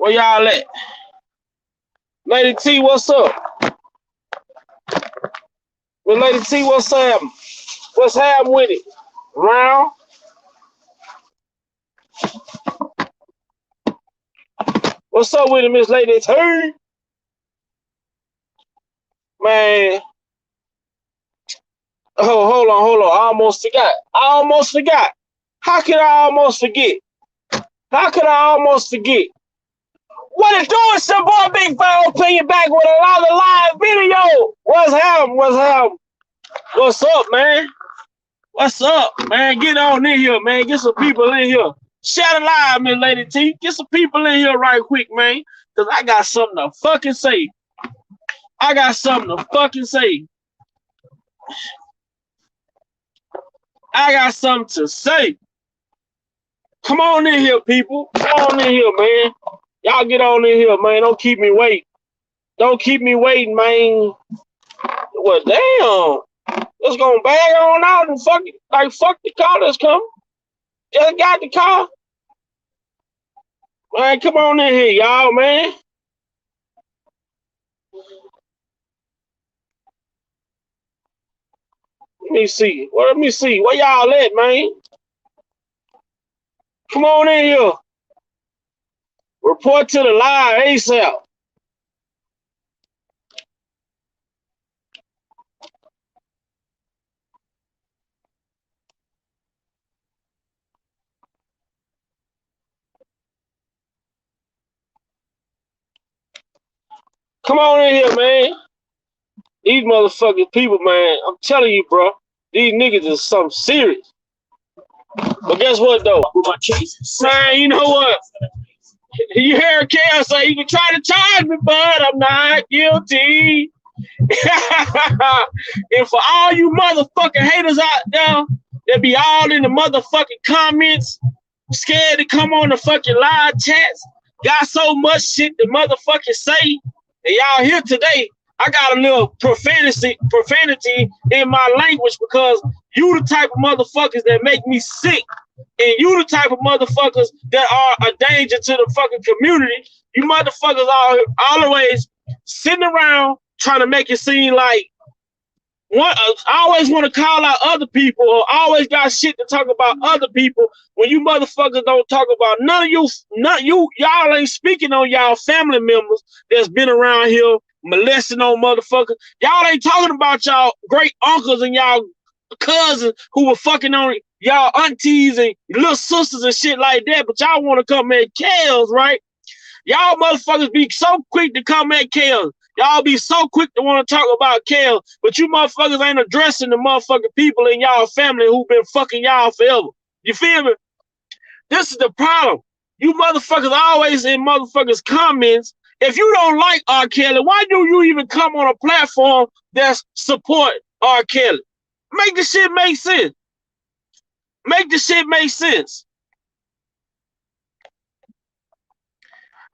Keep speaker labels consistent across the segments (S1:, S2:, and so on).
S1: Where y'all at? Lady T, what's up? Well, Lady T, what's up? What's happening with it? Round? What's up with it, Miss Lady T? Man. Oh, hold on. I almost forgot. How could I almost forget? How could I almost forget? What it doing? It's your boy Big Fire Opinion back with another live video. What's happening? What's up, man? What's up, man? Get on in here, man. Get some people in here. Shout it live, Miss Lady T. Get some people in here right quick, man. Because I got something to fucking say. I got something to fucking say. I got something to say. Come on in here, people. Come on in here, man. Y'all get on in here, man. Don't keep me waiting. Don't keep me waiting, man. Well, damn. Let's go bag on out and fuck it. Like, fuck the car that's coming. Just got the car. Man, come on in here, y'all, man. Let me see. Where y'all at, man? Come on in here. Report to the live ASAP. Come on in here, man. These motherfucking people, man. I'm telling you, bro. These niggas is something serious. But guess what, though? Man, you know what? You hear Chaos say, you can try to charge me, but I'm not guilty. And for all you motherfucking haters out there that be all in the motherfucking comments, scared to come on the fucking live chats, got so much shit to motherfucking say, and y'all here today, I got a little profanity in my language because you the type of motherfuckers that make me sick. And you the type of motherfuckers that are a danger to the fucking community. You motherfuckers are always sitting around trying to make it seem like I always want to call out other people or always got shit to talk about other people when you motherfuckers don't talk about y'all ain't speaking on y'all family members that's been around here molesting on motherfuckers. Y'all ain't talking about y'all great uncles and y'all cousins who were fucking on y'all aunties and little sisters and shit like that, but y'all want to come at Kels, right? Y'all motherfuckers be so quick to come at Kels. Y'all be so quick to want to talk about Kels, but you motherfuckers ain't addressing the motherfucking people in y'all family who been fucking y'all forever. You feel me? This is the problem. You motherfuckers always in motherfuckers' comments. If you don't like R. Kelly, why do you even come on a platform that's support R. Kelly? Make the shit make sense. Make the shit make sense.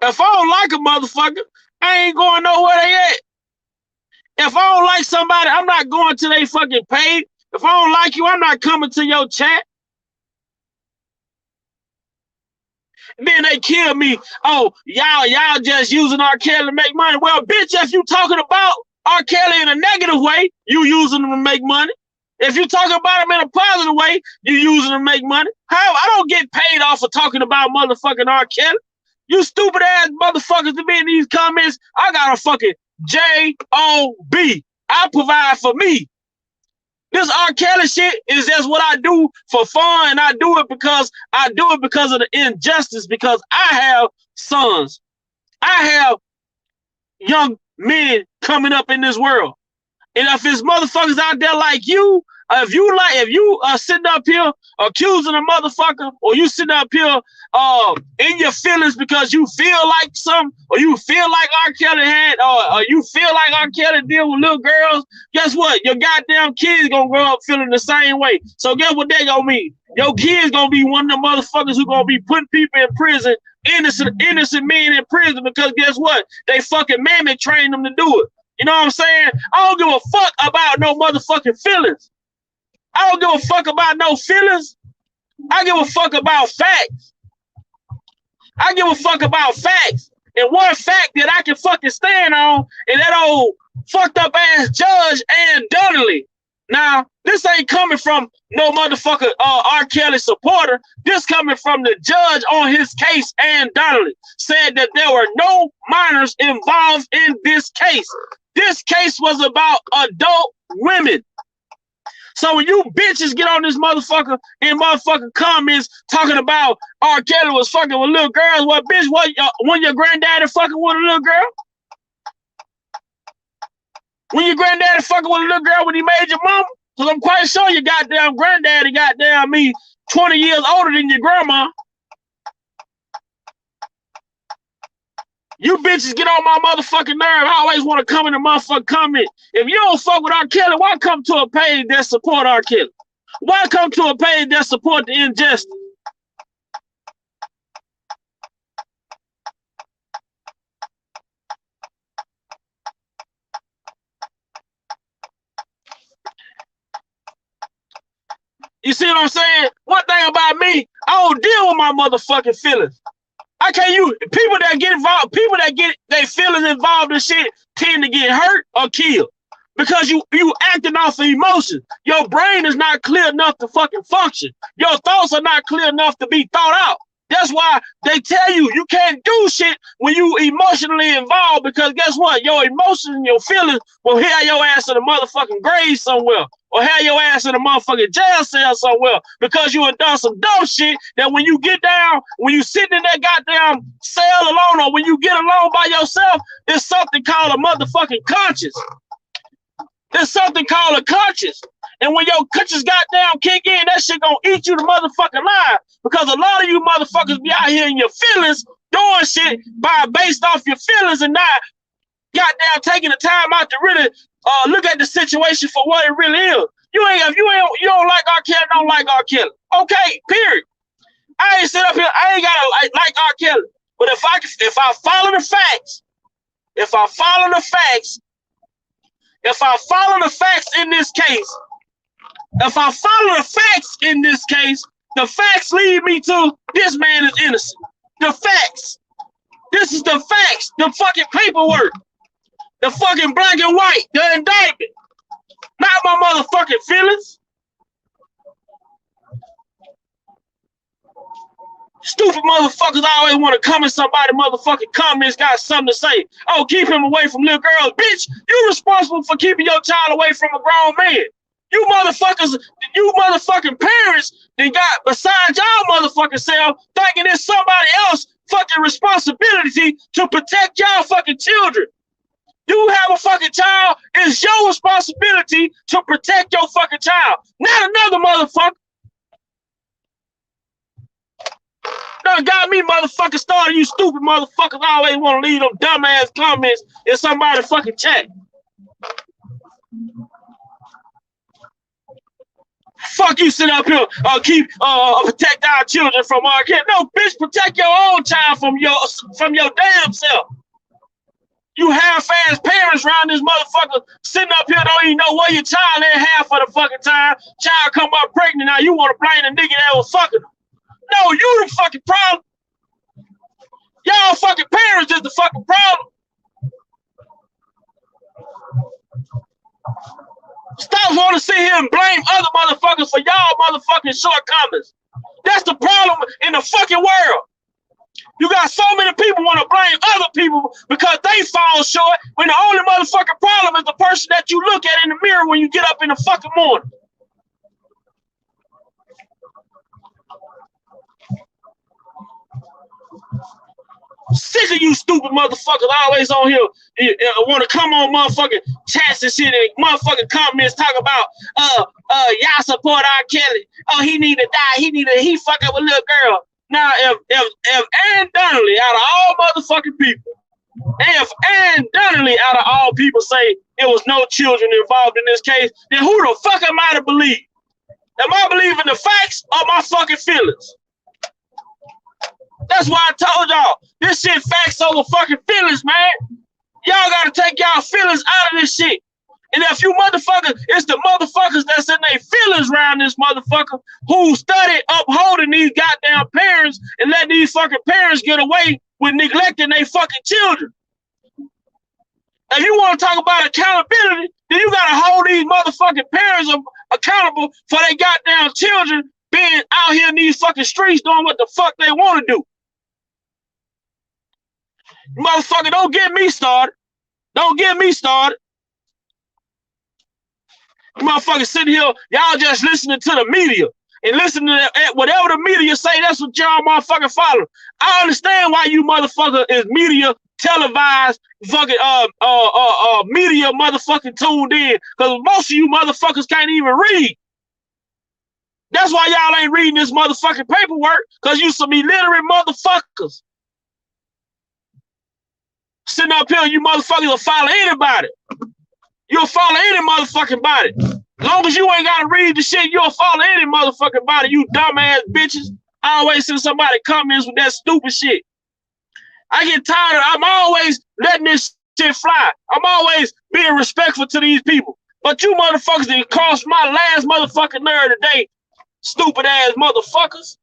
S1: If I don't like a motherfucker, I ain't going nowhere they at. If I don't like somebody, I'm not going to their fucking page. If I don't like you, I'm not coming to your chat. And then they kill me. Oh, y'all just using R. Kelly to make money. Well, bitch, if you talking about R. Kelly in a negative way, you using them to make money. If you talking about him in a positive way, you using them to make money. How? I don't get paid off for talking about motherfucking R. Kelly. You stupid ass motherfuckers to be in these comments. I got a fucking J-O-B. I provide for me. This R. Kelly shit is just what I do for fun, and I do it because of the injustice, because I have sons. I have young men coming up in this world. And if it's motherfuckers out there like you, if you are sitting up here accusing a motherfucker, or you sitting up here in your feelings because you feel like something, or you feel like R. Kelly had, or you feel like R. Kelly deal with little girls, guess what? Your goddamn kids gonna grow up feeling the same way. So guess what they gonna mean? Your kids gonna be one of the motherfuckers who gonna be putting people in prison, innocent men in prison, because guess what? They fucking mammy trained them to do it. You know what I'm saying? I don't give a fuck about no motherfucking feelings. I don't give a fuck about no feelings. I give a fuck about facts. I give a fuck about facts. And one fact that I can fucking stand on is that old fucked up ass Judge Ann Donnelly. Now, this ain't coming from no motherfucker R. Kelly supporter. This coming from the judge on his case, Ann Donnelly, said that there were no minors involved in this case. This case was about adult women. So when you bitches get on this motherfucker in motherfucking comments talking about R. Kelly was fucking with little girls, well, bitch, when your granddaddy fucking with a little girl? When your granddaddy fucking with a little girl when he made your mama? Because I'm quite sure your goddamn granddaddy, goddamn me, 20 years older than your grandma. You bitches get on my motherfucking nerve. I always want to come in the motherfucking comment. If you don't fuck with R. Kelly, why come to a page that support R. Kelly? Why come to a page that support the injustice? You see what I'm saying? One thing about me, I don't deal with my motherfucking feelings. I can't use people that get involved, people that get their feelings involved in shit tend to get hurt or killed. Because you acting off of emotion. Your brain is not clear enough to fucking function. Your thoughts are not clear enough to be thought out. That's why they tell you you can't do shit when you emotionally involved, because guess what? Your emotions and your feelings will have your ass in a motherfucking grave somewhere, or have your ass in a motherfucking jail cell somewhere, because you have done some dumb shit that when you get down, when you sit in that goddamn cell alone, or when you get alone by yourself, there's something called a motherfucking conscience. There's something called a conscience. And when your conscience goddamn kick in, that shit gonna eat you the motherfucking life. Because a lot of you motherfuckers be out here in your feelings doing shit based off your feelings and not goddamn taking the time out to really look at the situation for what it really is. You don't like R. Kelly, don't like R. Kelly. Okay, period. I ain't sit up here, I ain't gotta like R. Kelly. But if I follow the facts in this case, the facts lead me to this man is innocent. The facts. This is the facts. The fucking paperwork. The fucking black and white. The indictment. Not my motherfucking feelings. Stupid motherfuckers always want to come in somebody motherfucking comments, got something to say. Oh, keep him away from little girls. Bitch, you responsible for keeping your child away from a grown man. You motherfucking parents that got beside y'all motherfucking self thinking it's somebody else fucking responsibility to protect y'all fucking children. You have a fucking child, it's your responsibility to protect your fucking child, not another motherfucker. Done got me motherfucking started. You stupid motherfuckers always want to leave them dumbass comments in somebody's fucking chat. Fuck you, sit up here, protect our children from our kids. No, bitch, protect your own child from your damn self. You half-ass parents around this motherfucker sitting up here don't even know where your child is half of the fucking time. Child come up pregnant, now you want to blame the nigga that was fucking them. No, you the fucking problem. Y'all fucking parents is the fucking problem. Stop wanting to sit here and blame other motherfuckers for y'all motherfucking shortcomings. That's the problem in the fucking world. You got so many people want to blame other people because they fall short when the only motherfucking problem is the person that you look at in the mirror when you get up in the fucking morning. Sick of you stupid motherfuckers always on here want to come on motherfucking chats and shit and motherfucking comments talk about y'all support R. Kelly. Oh, he need to die. He fucking with little girl. Now if Ann Donnelly out of all motherfucking people, if Ann Donnelly out of all people say there was no children involved in this case, then who the fuck am I to believe? Am I believing the facts or my fucking feelings? That's why I told y'all, this shit facts over fucking feelings, man. Y'all gotta take y'all feelings out of this shit. And if you motherfuckers, it's the motherfuckers that's in their feelings around this motherfucker who studied upholding these goddamn parents and let these fucking parents get away with neglecting their fucking children. If you want to talk about accountability, then you gotta hold these motherfucking parents accountable for their goddamn children being out here in these fucking streets doing what the fuck they want to do. Motherfucker, don't get me started. Don't get me started. Motherfucker sitting here, y'all just listening to the media and listening to whatever the media say, that's what y'all motherfucking follow. I understand why you motherfucker is media televised fucking media motherfucking tuned in, because most of you motherfuckers can't even read. That's why y'all ain't reading this motherfucking paperwork, because you some illiterate motherfuckers. Sitting up here, you motherfuckers will follow anybody. You'll follow any motherfucking body. As long as you ain't gotta read the shit, you'll follow any motherfucking body, you dumbass bitches. I always see somebody comments with that stupid shit. I get tired of, I'm always letting this shit fly. I'm always being respectful to these people. But you motherfuckers didn't cost my last motherfucking nerve today, stupid ass motherfuckers.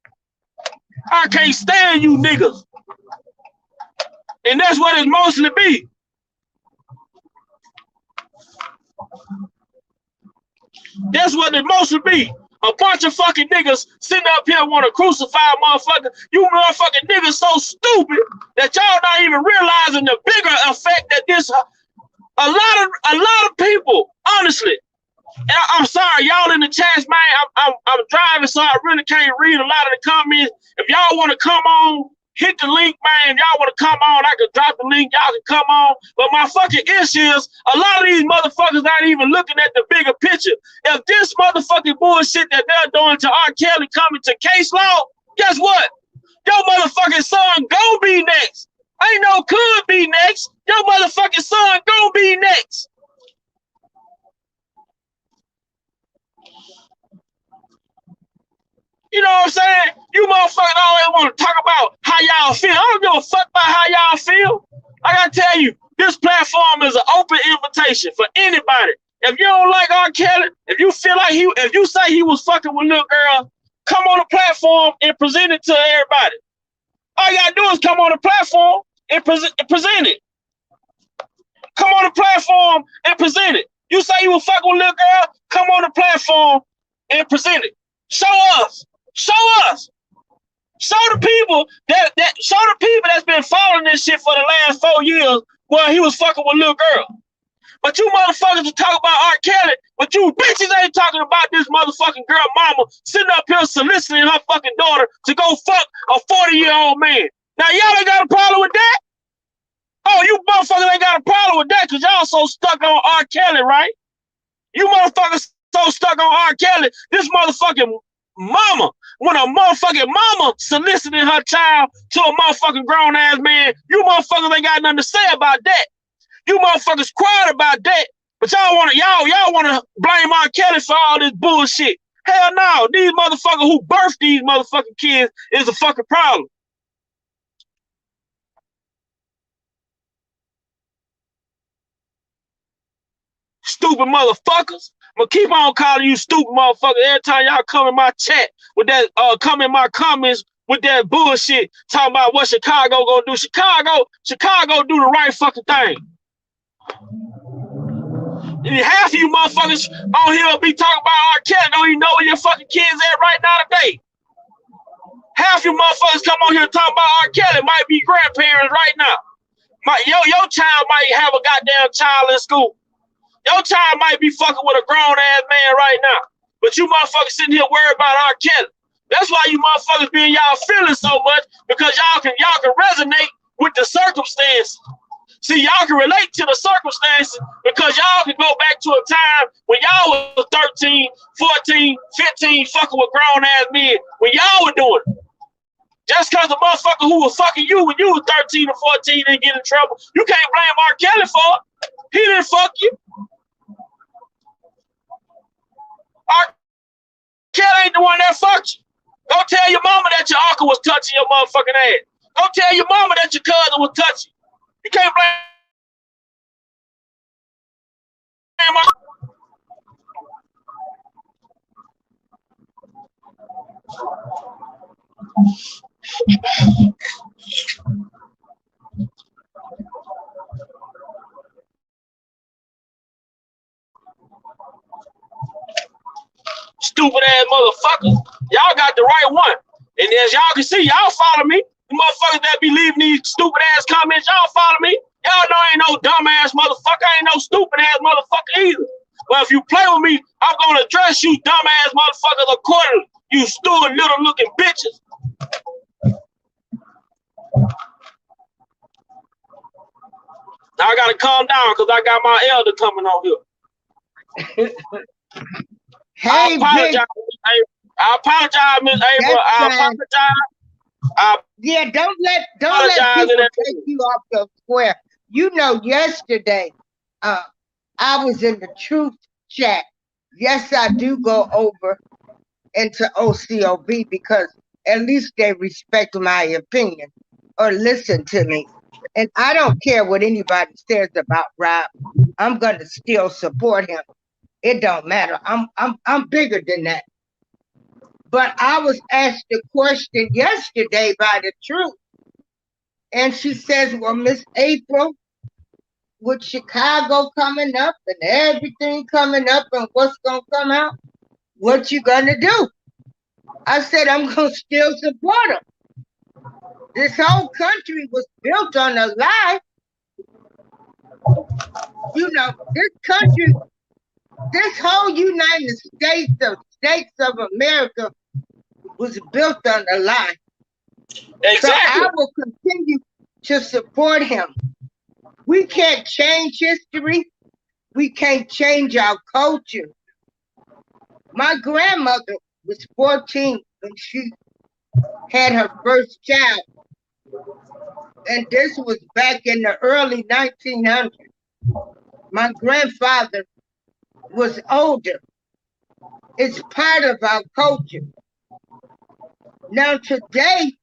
S1: I can't stand you niggas. And that's what it mostly be. That's what it mostly be. A bunch of fucking niggas sitting up here want to crucify a motherfucker. You motherfucking niggas so stupid that y'all not even realizing the bigger effect that this a lot of people, honestly. And I'm sorry, y'all in the chats, man. I'm driving, so I really can't read a lot of the comments. If y'all want to come on, hit the link, man. If y'all want to come on, I can drop the link. Y'all can come on. But my fucking issue is a lot of these motherfuckers not even looking at the bigger picture. If this motherfucking bullshit that they're doing to R. Kelly coming to case law, guess what? Your motherfucking son gon' be next. Ain't no could be next. Your motherfucking son gon' be next. You know what I'm saying? You motherfuckers always want to talk about how y'all feel. I don't give a fuck about how y'all feel. I gotta tell you, this platform is an open invitation for anybody. If you don't like R. Kelly, if you feel like if you say he was fucking with little girl, come on the platform and present it to everybody. All you gotta do is come on the platform and present it. Come on the platform and present it. You say you was fucking with little girl, come on the platform and present it. Show us. Show us. Show the people that's been following this shit for the last 4 years where he was fucking with little girl. But you motherfuckers will talk about R. Kelly, but you bitches ain't talking about this motherfucking girl mama sitting up here soliciting her fucking daughter to go fuck a 40-year-old man. Now y'all ain't got a problem with that? Oh, you motherfuckers ain't got a problem with that because y'all so stuck on R. Kelly, right? You motherfuckers so stuck on R. Kelly, this motherfucking mama, when a motherfucking mama soliciting her child to a motherfucking grown-ass man, you motherfuckers ain't got nothing to say about that. You motherfuckers quiet about that, but y'all wanna blame R. Kelly for all this bullshit. Hell no, these motherfuckers who birthed these motherfucking kids is a fucking problem. Stupid motherfuckers. I'm gonna keep on calling you stupid motherfuckers every time y'all come in my chat with that, come in my comments with that bullshit, talking about what Chicago gonna do. Chicago do the right fucking thing. And half of you motherfuckers on here be talking about R. Kelly, don't even know where your fucking kids at right now today. Half you motherfuckers come on here talking about R. Kelly might be grandparents right now. Your child might have a goddamn child in school. Your child might be fucking with a grown-ass man right now. But you motherfuckers sitting here worried about R. Kelly. That's why you motherfuckers be in y'all feelings so much, because y'all can resonate with the circumstances. See, y'all can relate to the circumstances because y'all can go back to a time when y'all was 13, 14, 15, fucking with grown-ass men, when y'all were doing it. Just because the motherfucker who was fucking you when you was 13 or 14 didn't get in trouble, you can't blame R. Kelly for it. He didn't fuck you. R. Kelly ain't the one that fucked you. Go tell your mama that your uncle was touching your motherfucking ass. Go tell your mama that your cousin was touching you. You can't blame stupid ass motherfuckers. Y'all got the right one. And as y'all can see, y'all follow me. The motherfuckers that be leaving these stupid ass comments, y'all follow me. Y'all know I ain't no dumb ass motherfucker. I ain't no stupid ass motherfucker either. But if you play with me, I'm gonna address you dumb ass motherfuckers accordingly. You stupid little looking bitches. Now I gotta calm down because I got my elder coming on here.
S2: Hey,
S1: I apologize, Miss April. I apologize, Miss April. I apologize.
S2: Yeah, don't let people take you off the square. You know, yesterday, I was in the truth chat. Yes, I do go over into OCOB because at least they respect my opinion or listen to me. And I don't care what anybody says about Rob. I'm gonna still support him. It don't matter. I'm bigger than that. But I was asked a question yesterday by the truth. And she says, well, Miss April, with Chicago coming up and everything coming up and what's going to come out, what you going to do? I said, I'm going to still support them. This whole country was built on a lie. You know, this country, this whole United States of America was built on a lie.
S1: Exactly.
S2: So I will continue to support him. We can't change history. We can't change our culture. My grandmother was 14 when she had her first child. And this was back in the early 1900s. My grandfather was older. It's part of our culture. Now today,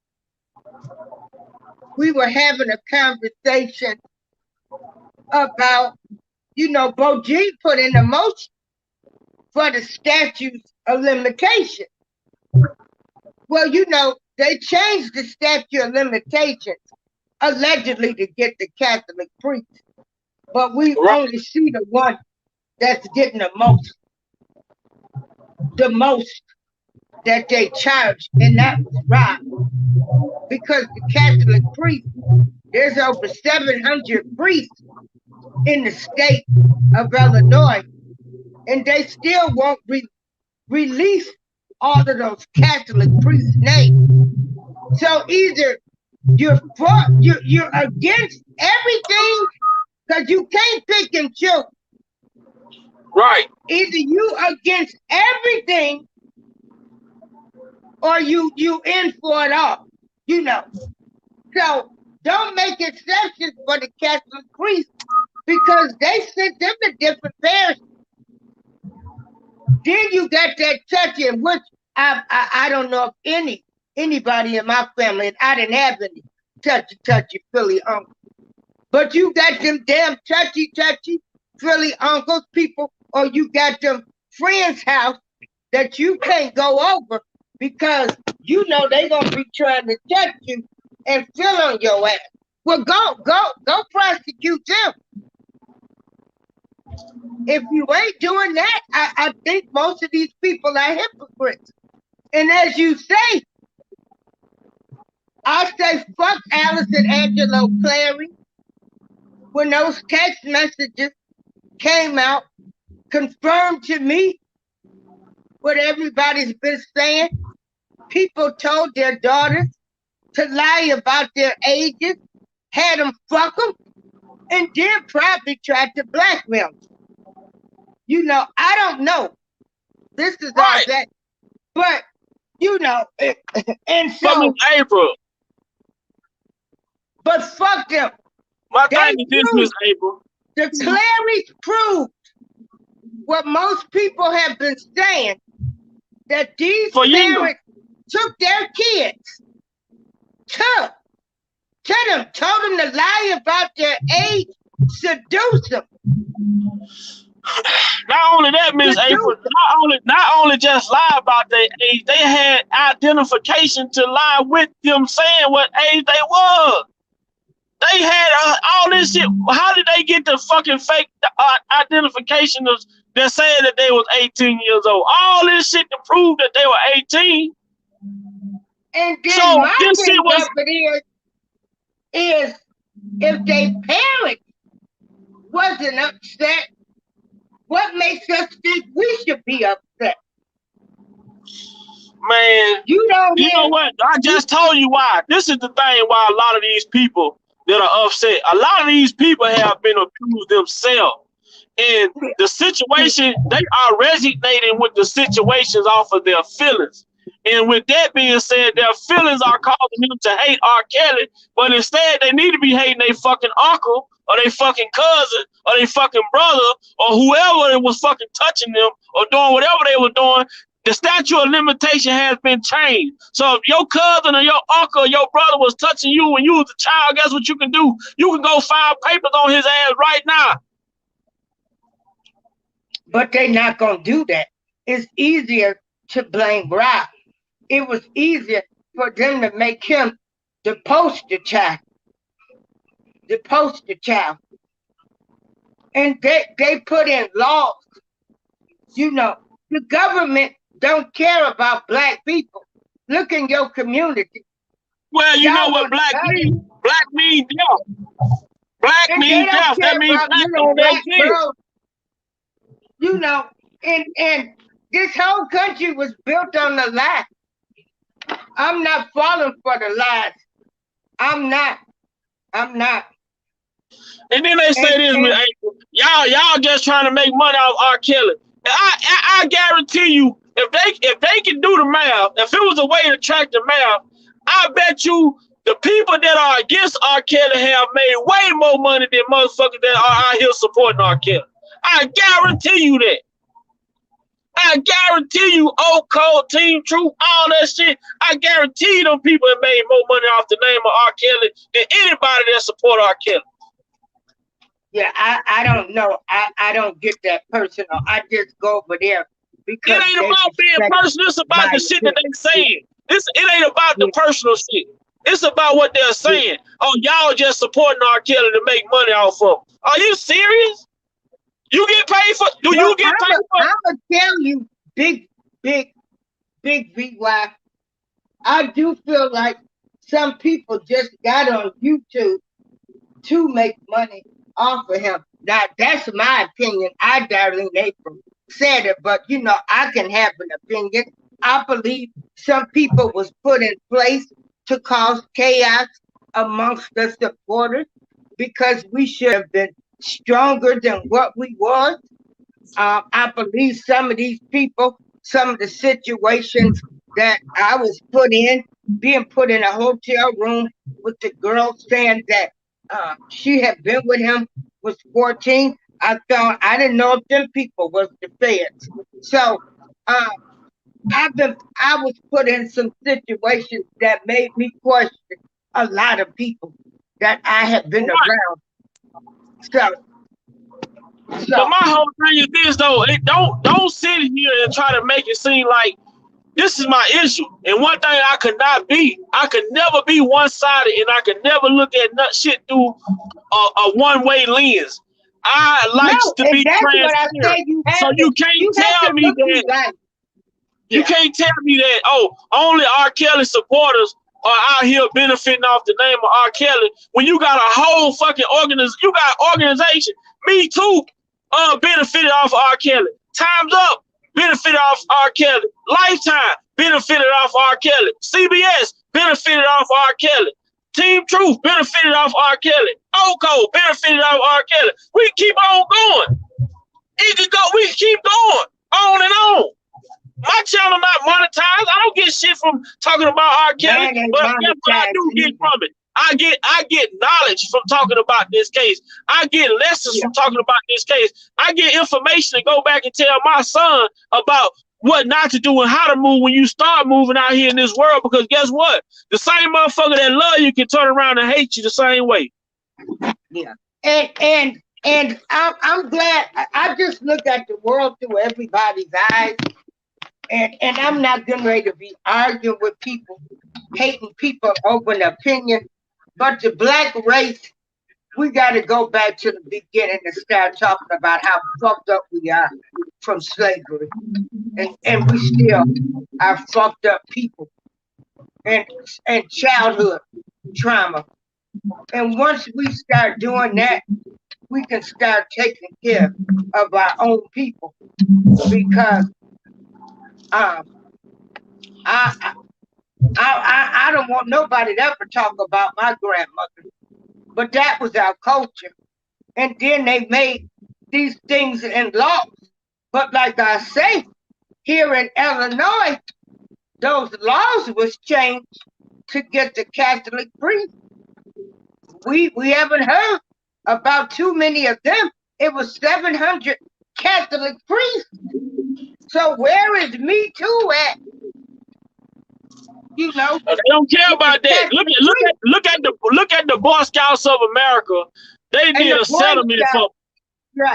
S2: we were having a conversation about, you know, Boji put in a motion for the statutes of limitation. Well, you know, they changed the statute of limitations allegedly to get the Catholic priests, but we only see the one that's getting the most that they charge, and that was Rob. Because the Catholic priests, there's over 700 priests in the state of Illinois, and they still won't release all of those Catholic priests' names. So either you're against everything, because you can't pick and choose.
S1: Right.
S2: Either you against everything, or you in for it all, you know. So don't make exceptions for the Catholic priests because they sent them to different parishes. Then you got that touchy, which I don't know if anybody in my family, and I didn't have any touchy Philly uncles. But you got them damn touchy Philly uncles, people, or you got them friends' house that you can't go over because you know they gonna be trying to touch you and fill on your ass. Well, go prosecute them. If you ain't doing that, I think most of these people are hypocrites. And as you say, I say fuck Alice and Angelo Clary. When those text messages came out, confirmed to me what everybody's been saying. People told their daughters to lie about their ages, had them fuck them, and then probably tried to blackmail them. You know, I don't know. This is all that, but you know, and so
S1: April.
S2: But fuck them.
S1: My thing is this, Miss April.
S2: The Clarys proved what most people have been saying, that these parents took their kids, told them to lie about their age, seduce them.
S1: Not only that, Miss April, not only just lie about their age, they had identification to lie with them saying what age they was. They had all this shit. How did they get the fucking fake identification that said that they was 18 years old. All this shit to prove that they were 18.
S2: And then
S1: so
S2: my
S1: this
S2: thing
S1: shit was
S2: of it is if their parents wasn't upset, what makes us think we should be upset?
S1: Man,
S2: you
S1: know what? I just told you why. This is the thing why a lot of these people that are upset, a lot of these people have been abused themselves. And the situation, they are resonating with the situations off of their feelings. And with that being said, their feelings are causing them to hate R. Kelly, but instead they need to be hating their fucking uncle or their fucking cousin or their fucking brother or whoever was fucking touching them or doing whatever they were doing. The statute of limitation has been changed. So if your cousin or your uncle or your brother was touching you when you was a child, guess what you can do? You can go file papers on his ass right now.
S2: But they're not going to do that. It's easier to blame Rob. It was easier for them to make him the poster child. The poster child. And they put in laws. You know, the government don't care about black people. Look in your community.
S1: Well, you know what black means? Black means death. Black means death. That means black
S2: girls. You know, and this whole country was built on the lie. I'm not falling for the lies. I'm not.
S1: And then they say this, y'all just trying to make money off R. Kelly. I guarantee you, if they can do the math, if it was a way to track the math, I bet you the people that are against R. Kelly have made way more money than motherfuckers that are out here supporting R. Kelly. I guarantee you that. I guarantee you, Old Cold, Team Truth, all that shit. I guarantee you them people have made more money off the name of R. Kelly than anybody that support R. Kelly.
S2: Yeah, I don't know. I don't get that personal. I just go over there because
S1: it ain't about being personal. It's about the shit that they saying. It ain't about the personal shit. It's about what they're saying. Oh, y'all just supporting R. Kelly to make money off of him. Are you serious? You get paid for? You get paid for?
S2: I'm gonna tell you, big VY. I do feel like some people just got on YouTube to make money off of him. Now that's my opinion. Darlene April said it, but you know I can have an opinion. I believe some people was put in place to cause chaos amongst the supporters because we should have been stronger than what we was. I believe some of these people, some of the situations that I was being put in a hotel room with the girl saying that she had been with him was 14. I didn't know if them people was the feds. So I was put in some situations that made me question a lot of people that I have been around.
S1: But my whole thing is this though, don't sit here and try to make it seem like this is my issue. And one thing I could never be one-sided, and I could never look at shit through a one-way lens. I like to be transparent. So you can't tell me that. You can't tell me that, only R. Kelly supporters are out here benefiting off the name of R. Kelly when you got a whole fucking organization. Me Too benefited off of R. Kelly. Time's Up benefited off R. Kelly. Lifetime benefited off R. Kelly. CBS benefited off R. Kelly. Team Truth benefited off R. Kelly. OCO benefited off R. Kelly. We keep on going. We can keep going on and on. My channel not monetized. I don't get shit from talking about R. Kelly, but guess what I do get from it? I get knowledge from talking about this case. I get lessons from talking about this case. I get information to go back and tell my son about what not to do and how to move when you start moving out here in this world. Because guess what? The same motherfucker that love you can turn around and hate you the same way.
S2: Yeah, and I'm glad. I just look at the world through everybody's eyes, and I'm not getting ready to be arguing with people, hating people over an opinion. But the black race, we got to go back to the beginning and start talking about how fucked up we are. from slavery. And we still are fucked up people and childhood trauma. And once we start doing that, we can start taking care of our own people. Because I don't want nobody to ever talk about my grandmother, but that was our culture. And then they made these things in laws. But like I say, here in Illinois, those laws was changed to get the Catholic priests. We haven't heard about too many of them. It was 700 Catholic priests. So where is Me Too at? You know,
S1: they don't care about that. Look at the Boy Scouts of America. They did a settlement for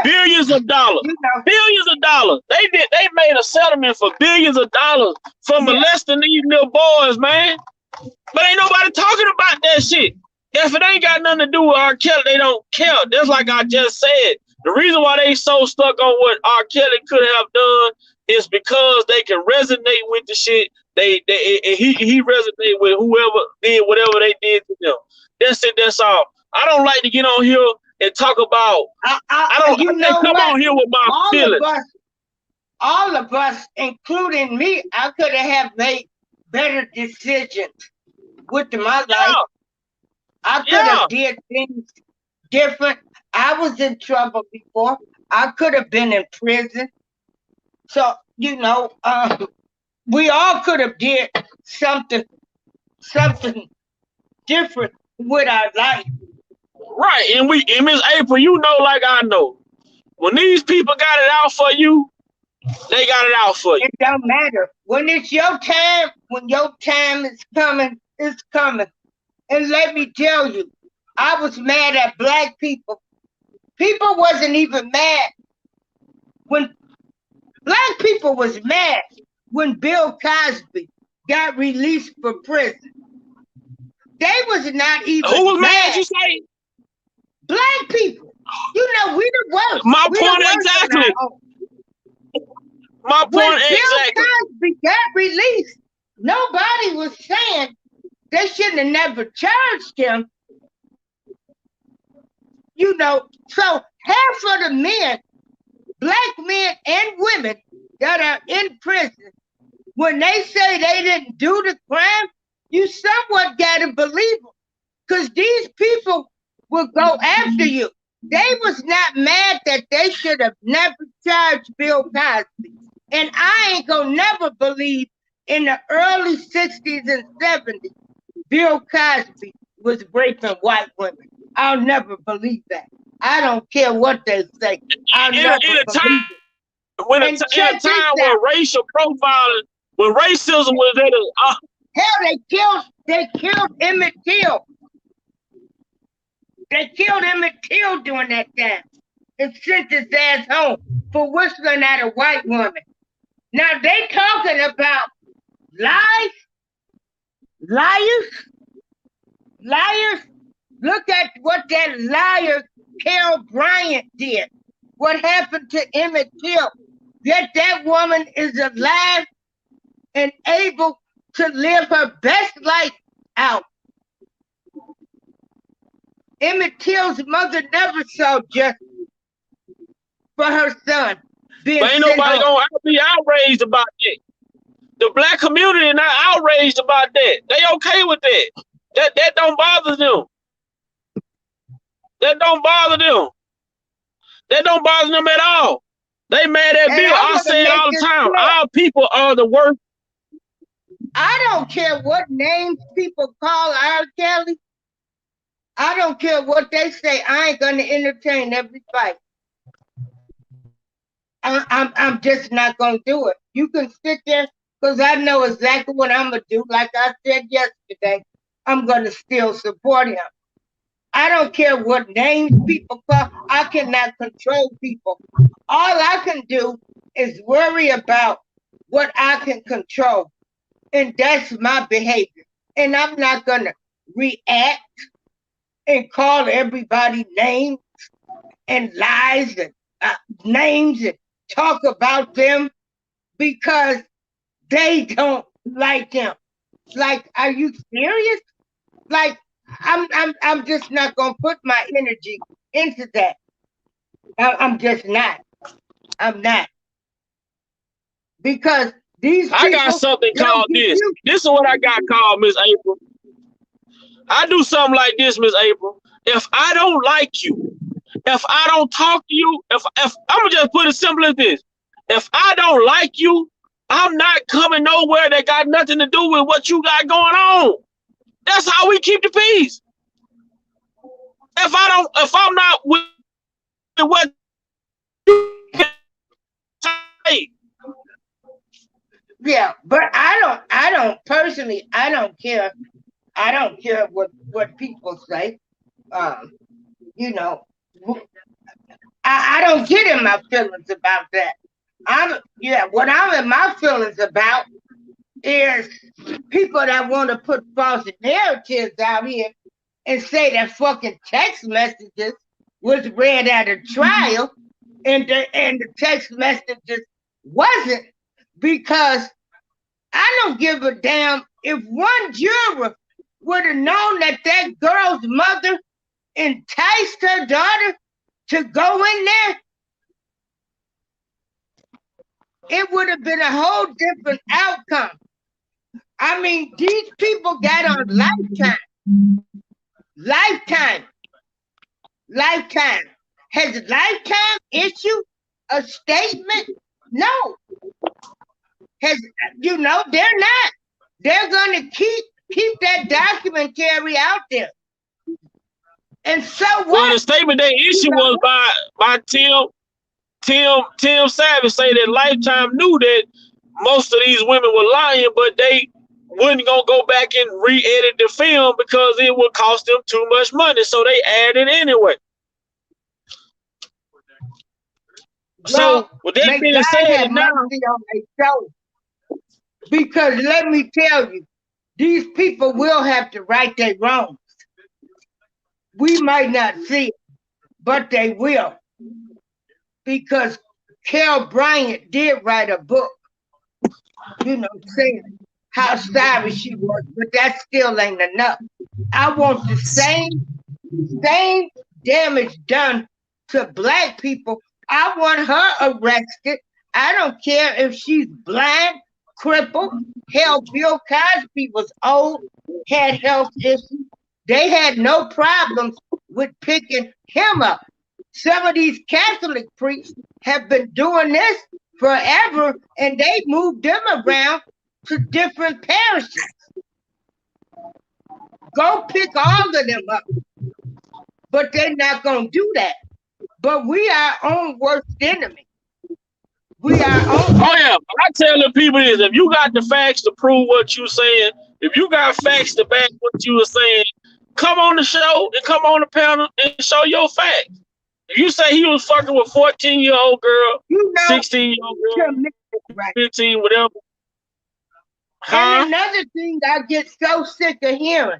S1: billions of dollars. You know. Billions of dollars. They made a settlement for billions of dollars for molesting these little boys, man. But ain't nobody talking about that shit. If it ain't got nothing to do with R. Kelly, they don't care. That's like I just said. The reason why they so stuck on what R. Kelly could have done is because they can resonate with the shit. He resonated with whoever did whatever they did to them. That's it. That's all. I don't like to get on here and talk about. I don't come on here with my feelings.
S2: All of us, including me, I could have made better decisions with my life. I could have did things different. I was in trouble before. I could have been in prison. So, you know, we all could have did something different with our life.
S1: Right. And Miss April, you know, like I know, when these people got it out for you, they got it out for you.
S2: It don't matter. When it's your time, when your time is coming, it's coming. And let me tell you, I was mad at Black people. People wasn't even mad when Black people was mad when Bill Cosby got released from prison. They was not even
S1: Who was mad, you say?
S2: Black people. You know, we the worst.
S1: My point exactly. My point exactly.
S2: Bill Cosby got released, nobody was saying they shouldn't have never charged him. You know, so half of the men, Black men and women that are in prison, when they say they didn't do the crime, you somewhat gotta believe them. Because these people will go after you. They was not mad that they should have never charged Bill Cosby. And I ain't gonna never believe in the early 60s and 70s, Bill Cosby was raping white women. I'll never believe that. I don't care what they say. I'll never believe it.
S1: In a time where racial profiling, when racism was at a
S2: hell, they killed Emmett Till. They killed Emmett Till during that time and sent his ass home for whistling at a white woman. Now they talking about lies, liars. Look at what that liar Carol Bryant did. What happened to Emmett Till? Yet that woman is alive and able to live her best life out. Emmett Till's mother never saw justice for her son.
S1: But ain't nobody gonna be outraged about that. The Black community not outraged about that. They okay with that. That don't bother them. That don't bother them. That don't bother them at all. They mad at Bill. I say it all the time. Our people are the worst.
S2: I don't care what names people call R. Kelly. I don't care what they say. I ain't gonna entertain every fight. I'm just not gonna do it. You can sit there because I know exactly what I'm gonna do. Like I said yesterday, I'm gonna still support him. I don't care what names people call. I cannot control people. All I can do is worry about what I can control. And that's my behavior. And I'm not gonna react and call everybody names and lies and names and talk about them because they don't like them. Like, are you serious? Like, I'm just not gonna put my energy into that. I'm just not. I'm not. Because these people,
S1: I got something called this. This is what I got called, Miss April. I do something like this, Miss April. If I don't like you, if I don't talk to you, if I'm gonna just put it simple as this. If I don't like you, I'm not coming nowhere that got nothing to do with what you got going on. That's how we keep the peace. If I'm not with what you say.
S2: Yeah, but I don't personally, I don't care what people say. You know, I don't get in my feelings about that. What I'm in my feelings about is people that want to put false narratives out here and say that fucking text messages was read at a trial and the text messages wasn't, because I don't give a damn if one juror would have known that that girl's mother enticed her daughter to go in there. It would have been a whole different outcome. I mean, these people got on Lifetime. Has Lifetime issued a statement? No. They're not. They're going to keep that documentary out there. And so what?
S1: Well, the statement they issued was by Tim Savage, say that Lifetime knew that most of these women were lying, but they wasn't gonna go back and re-edit the film because it would cost them too much money, so they added it anyway. So with that being said, now
S2: because let me tell you, these people will have to right their wrongs. We might not see it, but they will. Because Carol Bryant did write a book, saying how sorry she was, but that still ain't enough. I want the same damage done to Black people. I want her arrested. I don't care if she's blind, crippled. Hell, Bill Cosby was old, had health issues. They had no problems with picking him up. Some of these Catholic priests have been doing this forever, and they moved them around to different parishes. Go pick all of them up. But they're not going to do that. But we are our own worst enemy. We are our own.
S1: Oh, yeah. I tell the people this: if you got the facts to prove what you're saying, if you got facts to back what you were saying, come on the show and come on the panel and show your facts. If you say he was fucking with 14-year-old girl, 16-year-old girl, 15, whatever.
S2: And another thing I get so sick of hearing.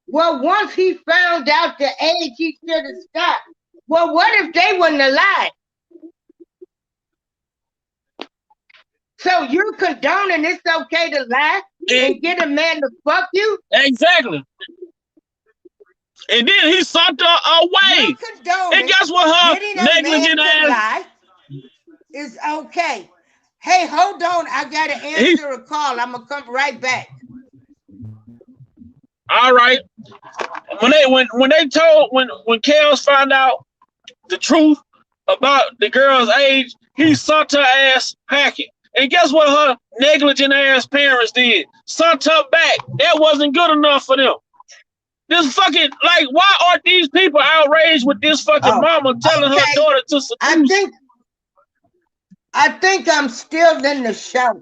S2: Well, once he found out the age, he should have stopped. Well, what if they wouldn't have lied? So you're condoning it's okay to lie and get a man to fuck you?
S1: Exactly. And then he sent her away. And guess what her negligent ass
S2: is okay. Hey, hold on. I gotta answer a call. I'm gonna come right back.
S1: All right. When Kels found out the truth about the girl's age, he sent her ass packing. And guess what her negligent ass parents did? Sent her back. That wasn't good enough for them. This fucking, like, why aren't these people outraged with this fucking mama telling her daughter to seduce?
S2: I think I'm still in the show.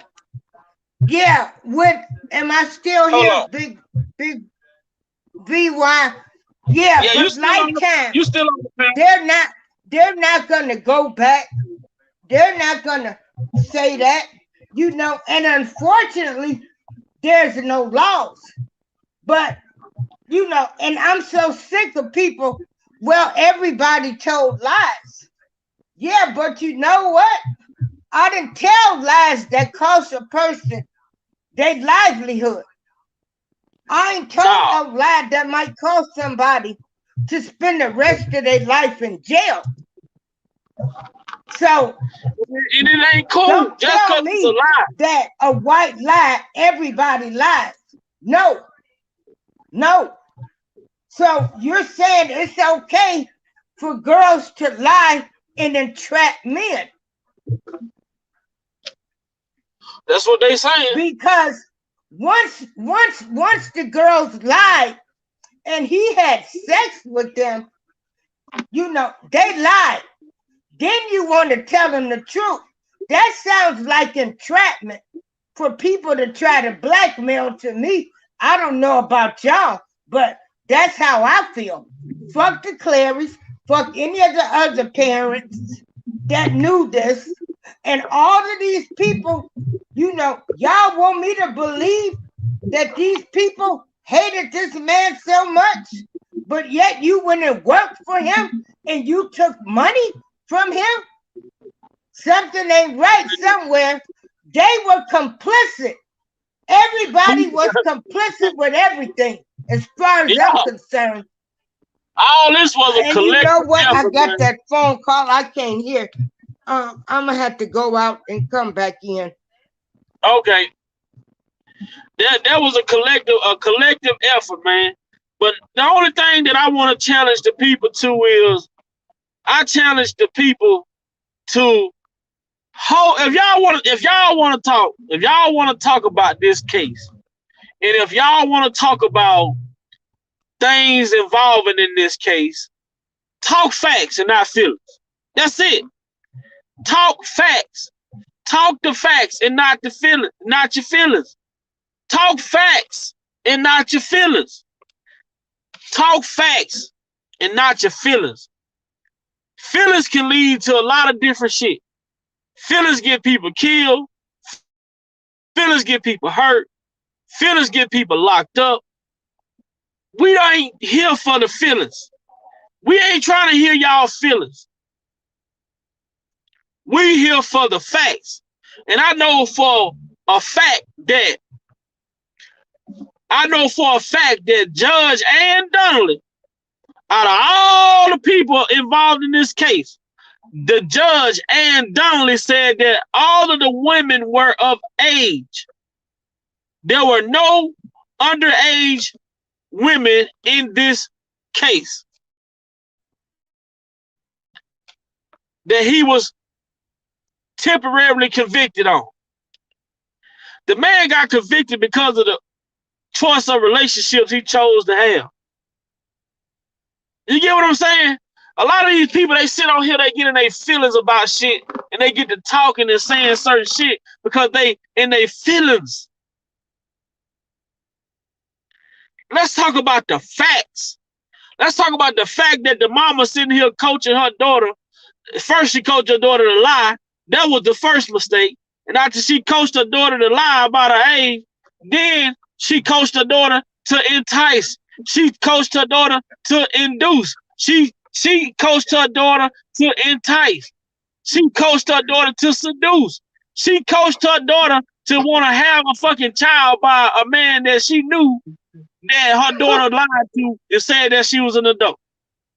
S2: Yeah, am I still here? Big VY. Yeah, but Lifetime.
S1: You still on the panel.
S2: They're not gonna go back. They're not gonna say that. And unfortunately, there's no laws. But and I'm so sick of people. Well, everybody told lies. Yeah, but you know what? I didn't tell lies that cost a person their livelihood. I ain't told no lie that might cause somebody to spend the rest of their life in jail. So
S1: and it ain't cool.
S2: Don't
S1: just
S2: tell me
S1: it's a lie.
S2: that a white lie, everybody lies. No. So you're saying it's okay for girls to lie and entrap men?
S1: That's what they saying.
S2: Because once the girls lied and he had sex with them, you know, they lied. Then you want to tell them the truth. That sounds like entrapment for people to try to blackmail to me. I don't know about y'all, but that's how I feel. Fuck the Clarys, fuck any of the other parents that knew this. And all of these people, you know, y'all want me to believe that these people hated this man so much, but yet you went and worked for him and you took money from him? Something ain't right somewhere. They were complicit. Everybody was complicit with everything, as far as I'm concerned.
S1: All this was a collective.
S2: You know what?
S1: Effort,
S2: I got that phone call. I can't hear. I'm gonna have to go out and come back in.
S1: Okay. That was a collective effort, man. But the only thing that I want to challenge the people to is, I challenge the people to if y'all want to talk about this case, and if y'all want to talk about things involving in this case, talk facts and not feelings. That's it. Talk facts. Talk the facts and not the feelings, not your feelings. Talk facts and not your feelings. Talk facts and not your feelings. Feelings can lead to a lot of different shit. Feelings get people killed. Feelings get people hurt. Feelings get people locked up. We ain't here for the feelings. We ain't trying to hear y'all feelings. We here for the facts. And I know for a fact that Judge Ann Donnelly, out of all the people involved in this case, the judge Ann Donnelly said that all of the women were of age. There were no underage women in this case that he was temporarily convicted on. The man got convicted because of the choice of relationships he chose to have. You get what I'm saying? A lot of these people, they sit on here, they get in their feelings about shit, and they get to talking and saying certain shit because they in their feelings. Let's talk about the facts. Let's talk about the fact that the mama sitting here coaching her daughter. First, she coached her daughter to lie. That was the first mistake. And after she coached her daughter to lie about her age, then she coached her daughter to entice. She coached her daughter to induce. She coached her daughter to entice. She coached her daughter to seduce. She coached her daughter to want to have a fucking child by a man that she knew that her daughter lied to and said that she was an adult.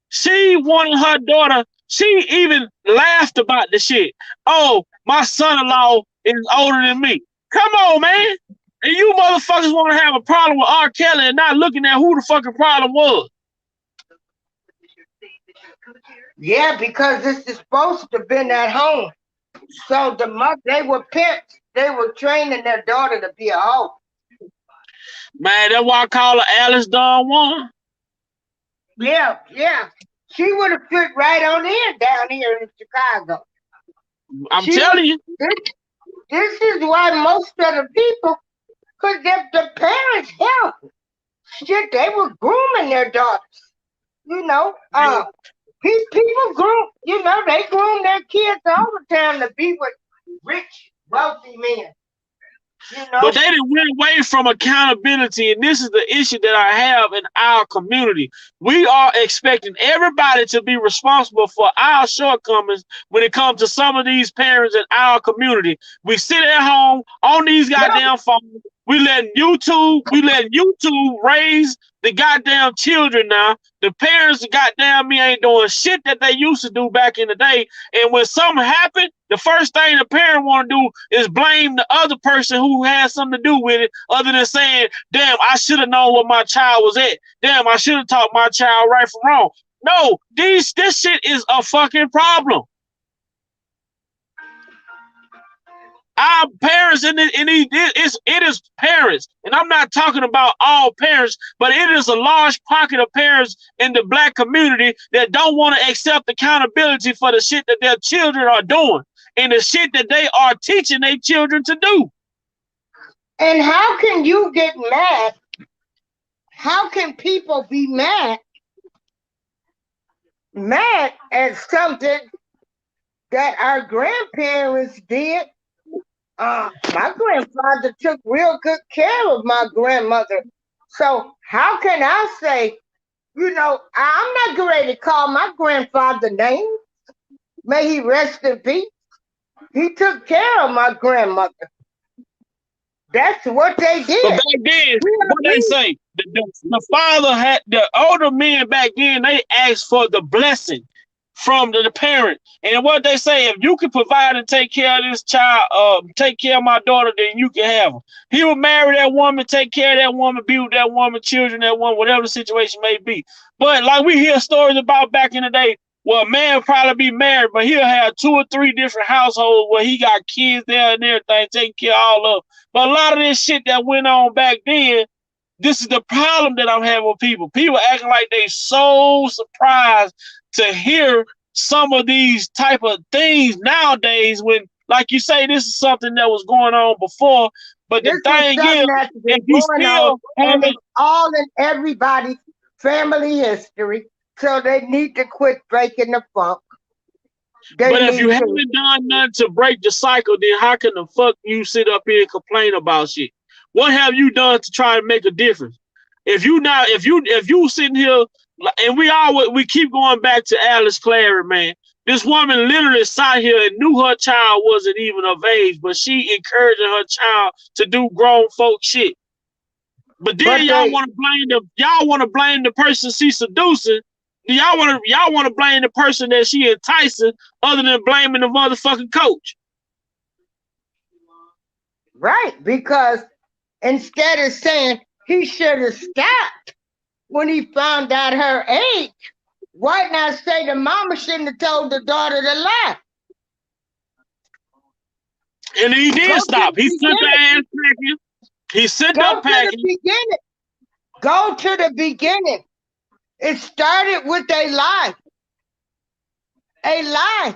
S1: She wanted her daughter, she even laughed about the shit. Oh, my son-in-law is older than me. Come on, man. And you motherfuckers want to have a problem with R. Kelly and not looking at who the fucking problem was.
S2: Yeah, because this is supposed to have been at home. So the mother, they were pimps. They were training their daughter to be a hoe.
S1: Man, that's why I call her Alice Dawn Warren.
S2: Yeah. She would have fit right on in down here in Chicago.
S1: I'm telling you.
S2: This is why most of the people, because the parents help. Shit, they were grooming their daughters. You know, people groom, you know, they groom their kids all the time to be with rich, wealthy men. You know?
S1: But they didn't went away from accountability, and this is the issue that I have in our community. We are expecting everybody to be responsible for our shortcomings when it comes to some of these parents in our community. We sit at home on these goddamn phones. We letting YouTube raise the goddamn children now. The parents, goddamn me, ain't doing shit that they used to do back in the day. And when something happened, the first thing the parent want to do is blame the other person who has something to do with it, other than saying, damn, I should have known where my child was at. Damn, I should have taught my child right from wrong. No, this shit is a fucking problem. Our parents, it is parents, and I'm not talking about all parents, but it is a large pocket of parents in the black community that don't want to accept accountability for the shit that their children are doing and the shit that they are teaching their children to do.
S2: And how can you get mad? How can people be mad at something that our grandparents did? My grandfather took real good care of my grandmother. So how can I say, I'm not ready to call my grandfather names. May he rest in peace. He took care of my grandmother. That's what they did.
S1: But back then, what they say, the father had, the older men back then, they asked for the blessing from the parent. And what they say, if you can provide and take care of this child, take care of my daughter, then you can have her. He would marry that woman, take care of that woman, be with that woman, children, that woman, whatever the situation may be. But like we hear stories about back in the day, well, a man probably be married, but he'll have 2 or 3 different households where he got kids there and everything, taking care of all of them. But a lot of this shit that went on back then, this is the problem that I'm having with people. People acting like they so surprised to hear some of these type of things nowadays when, like you say, this is something that was going on before. But the thing is, if you still
S2: have it all in everybody's family history, so they need to quit breaking the funk.
S1: But if you haven't done nothing to break the cycle, then how can the fuck you sit up here and complain about shit? What have you done to try to make a difference? If you sitting here, and we keep going back to Alice Clary, man. This woman literally sat here and knew her child wasn't even of age, but she encouraging her child to do grown folk shit. But then y'all want to blame the person she's seducing. Y'all want to blame the person that she enticing, other than blaming the motherfucking coach.
S2: Right, because instead of saying he should have stopped when he found out her age, why not say the mama shouldn't have told the daughter to lie?
S1: And he did stop. He sent the ass packing. He sent up packing.
S2: Go to the beginning. It started with a lie. A lie.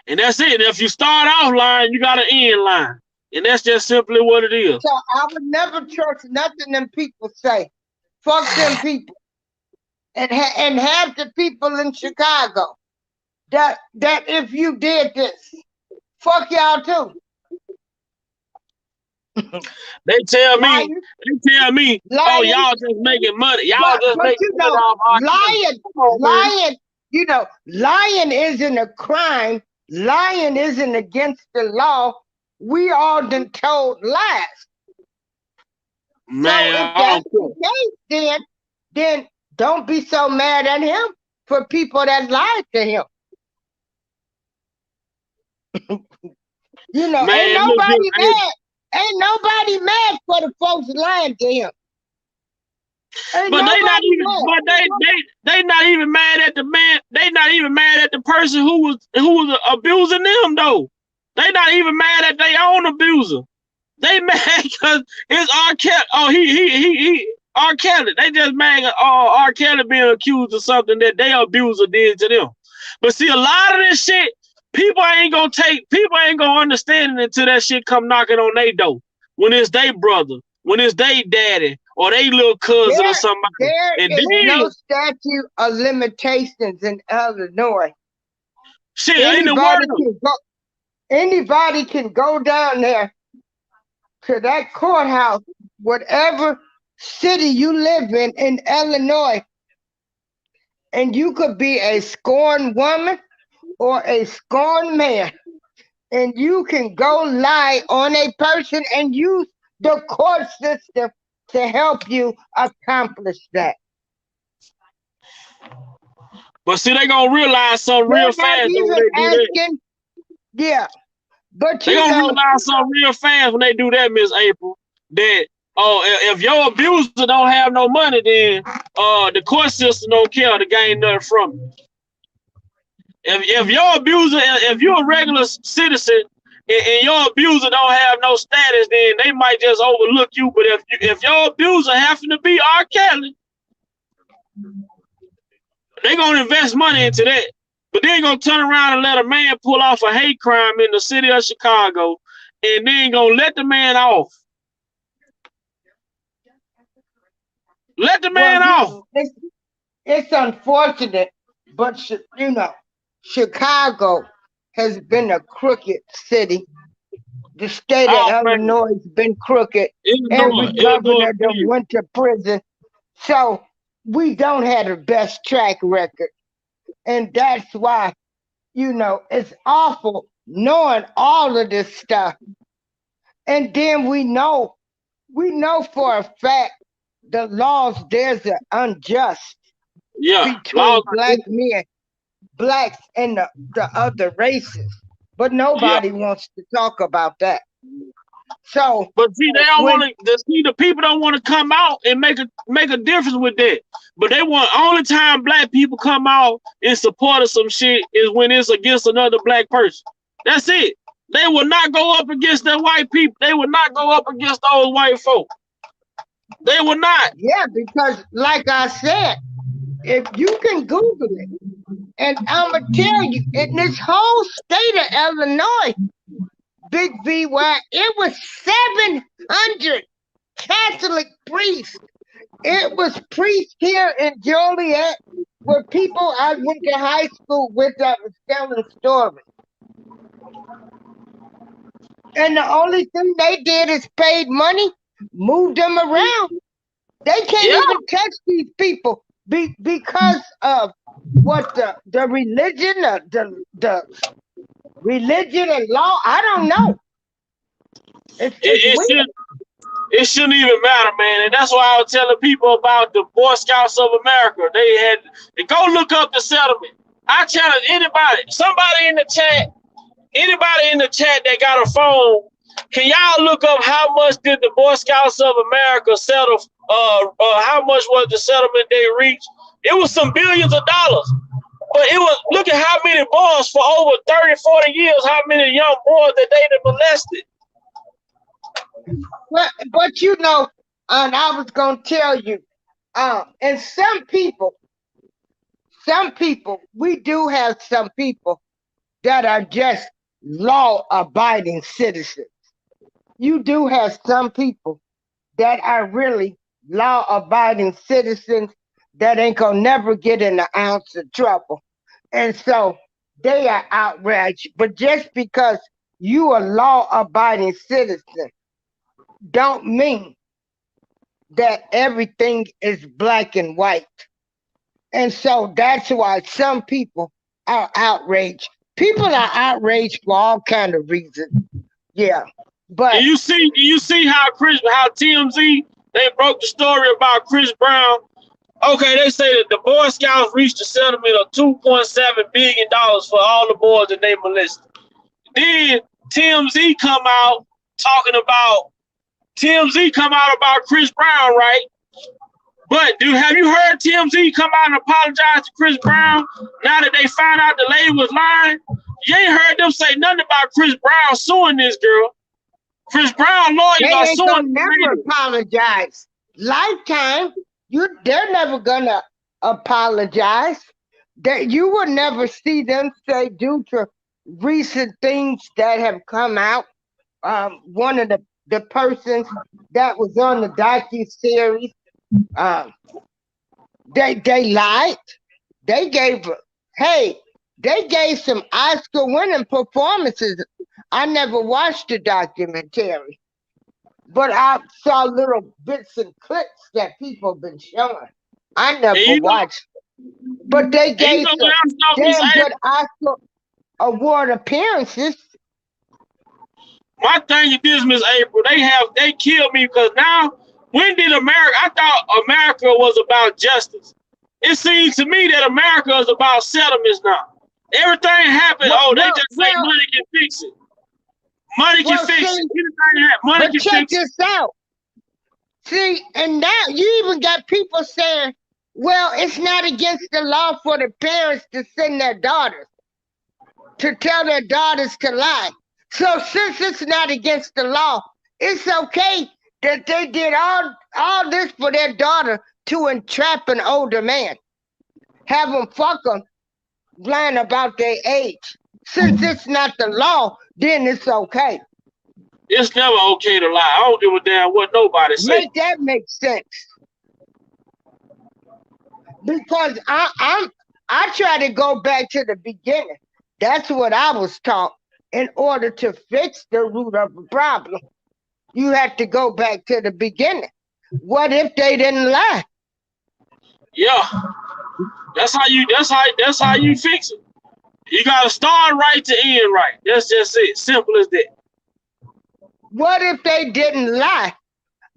S1: And that's it. If you start off lying, you got to end lying. And that's just simply what it is.
S2: So I would never trust nothing them people say. Fuck them people. And have the people in Chicago that if you did this, fuck y'all too.
S1: They tell me, oh, y'all just making money. Y'all just making money off
S2: lying isn't a crime. Lying isn't against the law. We all done told lies.
S1: Man,
S2: so if that's the case, then don't be so mad at him for people that lied to him.
S1: Man,
S2: ain't nobody mad. Ain't nobody mad for the folks lying to him.
S1: But they not even. But they not even mad at the man. They not even mad at the person who was abusing them though. They not even mad at their own abuser. They mad because it's R. Kelly. Oh, he R. Kelly. They just mad at R. Kelly being accused of something that their abuser did to them. But see, a lot of this shit, people ain't gonna understand it until that shit come knocking on their door. When it's their brother, when it's their daddy, or they little cousin or somebody.
S2: There is no statute of limitations in Illinois.
S1: Shit, ain't the word.
S2: Anybody can go down there to that courthouse, whatever city you live in Illinois, and you could be a scorned woman or a scorned man, and you can go lie on a person and use the court system to help you accomplish that.
S1: But see, they gonna realize something real fast when they do that.
S2: Yeah, but
S1: they gonna realize something real fast when they do that, Miss April. That if your abuser don't have no money, then the court system don't care to gain nothing from it. If your abuser, if you're a regular citizen and your abuser don't have no status, then they might just overlook you. But if your abuser happen to be R. Kelly, they gonna invest money into that. But they ain't gonna turn around and let a man pull off a hate crime in the city of Chicago, and they ain't gonna let the man off. Let the man off.
S2: It's unfortunate, but you know, Chicago has been a crooked city. The state of Illinois has been crooked. Every governor that went to prison. So we don't have the best track record. And that's why, you know, it's awful knowing all of this stuff. And then we know for a fact the laws there's an unjust between black men, blacks and the other races. But nobody wants to talk about that. So,
S1: but see, they don't want to. See, the people don't want to come out and make a difference with that. But they want only time black people come out in support of some shit is when it's against another black person. That's it. They will not go up against the white people. They will not go up against those white folk. They will not.
S2: Yeah, because like I said, if you can Google it, and I'm gonna tell you, in this whole state of Illinois, Big V, where it was 700 Catholic priests. It was priests here in Joliet, where people I went to high school with that was telling stories. And the only thing they did is paid money, moved them around. They can't even touch these people because of what the religion, the religion and law. I don't know.
S1: It shouldn't even matter, man. And that's why I was telling people about the Boy Scouts of America. They had to go look up the settlement. I challenge anybody, somebody in the chat, anybody in the chat that got a phone, can y'all look up how much did the Boy Scouts of America settle? How much was the settlement they reached? It was some billions of dollars. But it was, look at how many boys for over 30, 40 years, how many young boys that they molested.
S2: But you know, and I was going to tell you, and some people, we do have some people that are just law-abiding citizens. You do have some people that are really law-abiding citizens that ain't gonna never get in an ounce of trouble. And so they are outraged. But just because you a law-abiding citizen don't mean that everything is black and white. And so that's why some people are outraged. People are outraged for all kind of reasons. Yeah. But
S1: and you see how TMZ, they broke the story about Chris Brown. Okay, they say that the Boy Scouts reached a settlement of $2.7 billion for all the boys that they molested. Then TMZ come out about Chris Brown, right? But have you heard TMZ come out and apologize to Chris Brown now that they found out the lady was lying? You ain't heard them say nothing about Chris Brown suing this girl. Chris Brown lawyers are suing.
S2: They never apologize. Lifetime. They're never gonna apologize. That you will never see them say due to recent things that have come out. One of the persons that was on the docu-series, they lied. They gave, hey, They gave some Oscar-winning performances. I never watched the documentary, but I saw little bits and clips that people have been showing. I never watched it. But they gave some damn good Oscar award appearances.
S1: My thing is this, Miss April, they killed me because now, when did I thought America was about justice. It seems to me that America is about settlements now. Everything happened, they just say money can fix it. Money can fix it. Money can
S2: check this out. See, and now you even got people saying, well, it's not against the law for the parents to send their daughters, to tell their daughters to lie. So since it's not against the law, it's okay that they did all this for their daughter to entrap an older man. Have them fuck them, lying about their age. Since it's not the law, then it's okay.
S1: It's never okay to lie. I don't give a damn what nobody says.
S2: Make that make sense. Because I try to go back to the beginning. That's what I was taught. In order to fix the root of the problem, you have to go back to the beginning. What if they didn't lie?
S1: Yeah, that's how you fix it. You gotta start right to end right. That's just it. Simple as that.
S2: What if they didn't lie?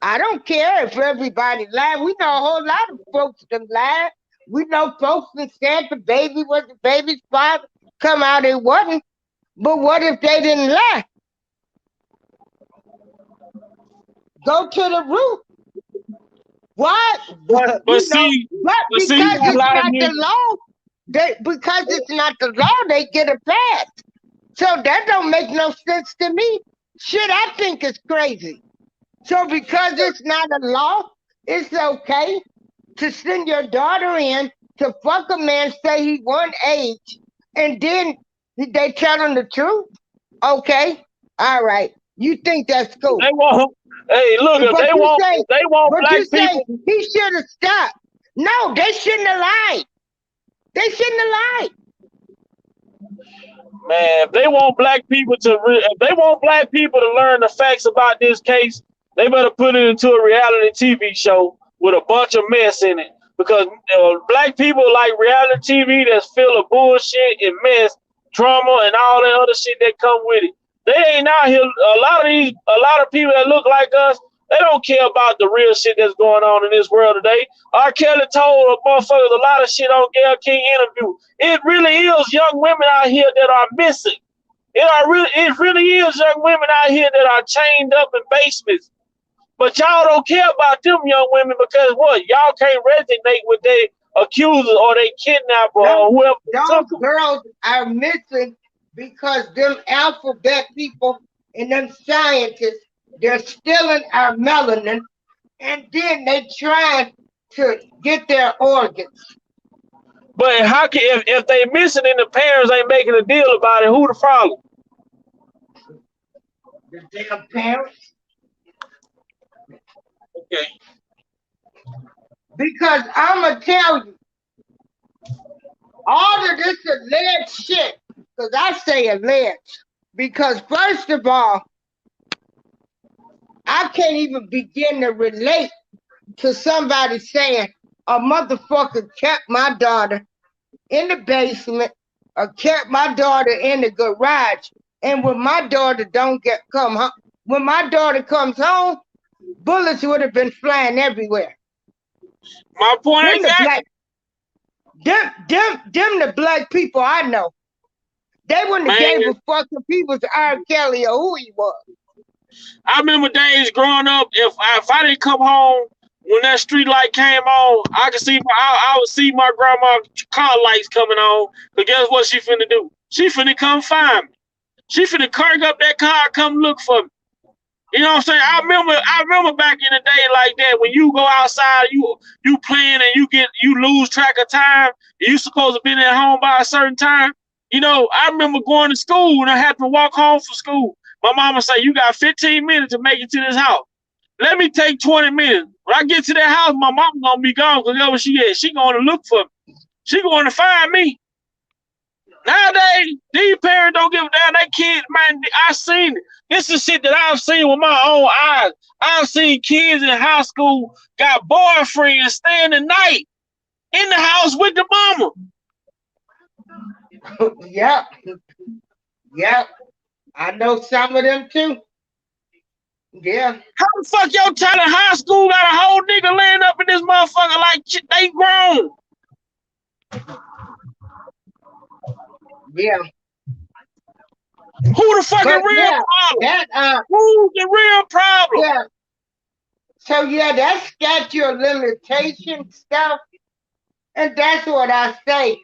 S2: I don't care if everybody lied. We know a whole lot of folks that lied. We know folks that said the baby was the baby's father. Come out, it wasn't. But what if they didn't lie? Go to the root. What?
S1: But
S2: because it's not the law. Because it's not the law, they get a pass. So that don't make no sense to me. Shit, I think it's crazy. So because it's not a law, it's okay to send your daughter in to fuck a man, say he won age, and then they tell him the truth? Okay, all right. You think that's cool?
S1: They won't. Hey, look, if they want black people.
S2: He should have stopped. No, they shouldn't have lied. They shouldn't have lied.
S1: Man, if they want black people to learn the facts about this case, they better put it into a reality TV show with a bunch of mess in it. Because black people like reality TV that's full of bullshit and mess, drama, and all that other shit that come with it. They ain't out here. A lot of people that look like us, they don't care about the real shit that's going on in this world today. R. Kelly told motherfuckers a lot of shit on Gayle King interview. It really is young women out here that are missing. It really is young women out here that are chained up in basements. But y'all don't care about them young women because what? Y'all can't resonate with their accusers or they kidnapper or whoever.
S2: Those girls are missing because them alphabet people and them scientists, they're stealing our melanin, and then they trying to get their organs.
S1: But how can if they missing and the parents ain't making a deal about it, who the problem?
S2: The damn parents.
S1: Okay.
S2: Because I'ma tell you, all of this alleged shit, because I say alleged, because first of all, I can't even begin to relate to somebody saying a motherfucker kept my daughter in the basement or kept my daughter in the garage, and when my daughter come home, when my daughter comes home, bullets would have been flying everywhere.
S1: My point is
S2: them the black people I know. They wouldn't have gave a fuck if he was R. Kelly or who he was.
S1: I remember days growing up. If I didn't come home when that street light came on, I would see my grandma car lights coming on. But guess what she finna do? She finna come find me. She finna crank up that car, come look for me. You know what I'm saying? I remember back in the day like that when you go outside, you playing and you lose track of time. You supposed to be at home by a certain time. You know, I remember going to school and I had to walk home from school. My mama say, you got 15 minutes to make it to this house. Let me take 20 minutes. When I get to that house, my mama gonna be gone because that's where she at. She going to look for me. She going to find me. Nowadays, these parents don't give a damn. They kids, man, I seen it. This is shit that I've seen with my own eyes. I've seen kids in high school got boyfriends staying the night in the house with the mama.
S2: Yep. Yep. I know some of them too. Yeah.
S1: How the fuck your child in high school got a whole nigga laying up in this motherfucker like they grown?
S2: Yeah.
S1: Who the fucking real problem? Who's the real problem?
S2: Yeah. So yeah, that statute of limitation stuff, and that's what I say.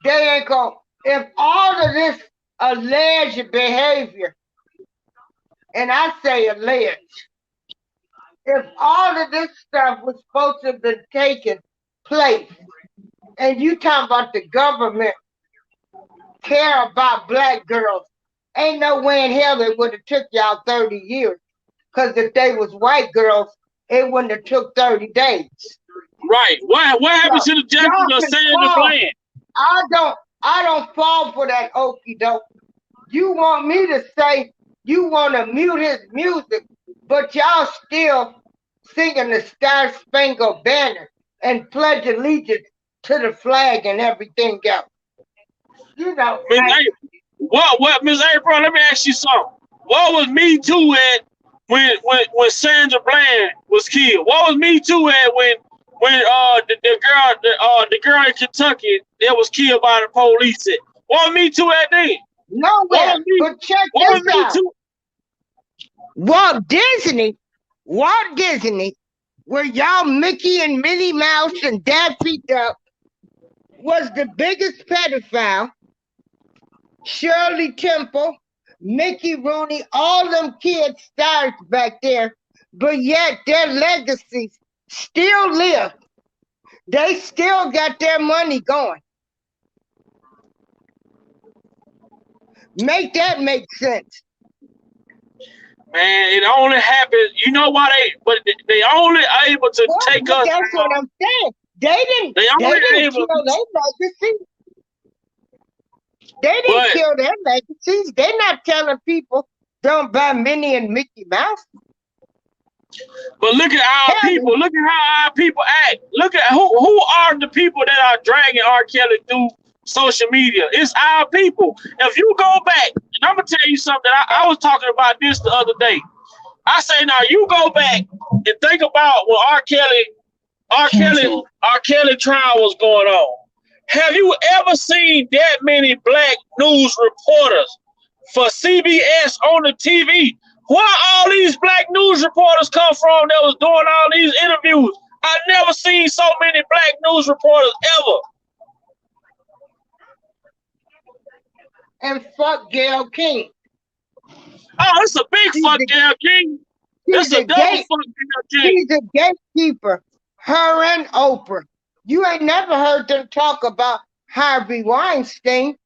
S2: They ain't gonna, if all of this alleged behavior, and I say alleged, if all of this stuff was supposed to have been taking place, and you talking about the government care about black girls, ain't no way in hell it would have took y'all 30 years. Because if they was white girls, it wouldn't have took 30 days.
S1: Right. What happened to the Jackson of Sandra Bland?
S2: I don't fall for that okie doke. You want me to say you want to mute his music, but y'all still singing the Star Spangled Banner and pledge allegiance to the flag and everything else. You know.
S1: What, Miss April? Let me ask you something. What was Me Too at when Sandra Bland was killed? What was Me Too at when the girl in Kentucky that was killed by the police? What was Me Too at then?
S2: Nowhere. But check this out. Walt Disney, where y'all Mickey and Minnie Mouse and Daffy Duck was the biggest pedophile. Shirley Temple, Mickey Rooney, all them kids stars back there, but yet their legacies still live. They still got their money going. Make that make sense.
S1: Man, it only happened. You know why they only able to take us.
S2: That's what I'm saying. They didn't kill their legacy. They didn't kill their legacies. They're not telling people don't buy Minnie and Mickey Mouse.
S1: But look at our people. Look at how our people act. Look at who are the people that are dragging R. Kelly through social media. It's our people. If you go back, and I'm gonna tell you something. I was talking about this the other day. I say now you go back and think about when R. Kelly trial was going on. Have you ever seen that many black news reporters for CBS on the TV? Where all these black news reporters come from that was doing all these interviews? I've never seen so many black news reporters ever.
S2: And fuck Gayle King.
S1: Oh, it's a big fuck Gayle King. It's a double fuck Gayle King.
S2: She's a gatekeeper. Her and Oprah. You ain't never heard them talk about Harvey Weinstein.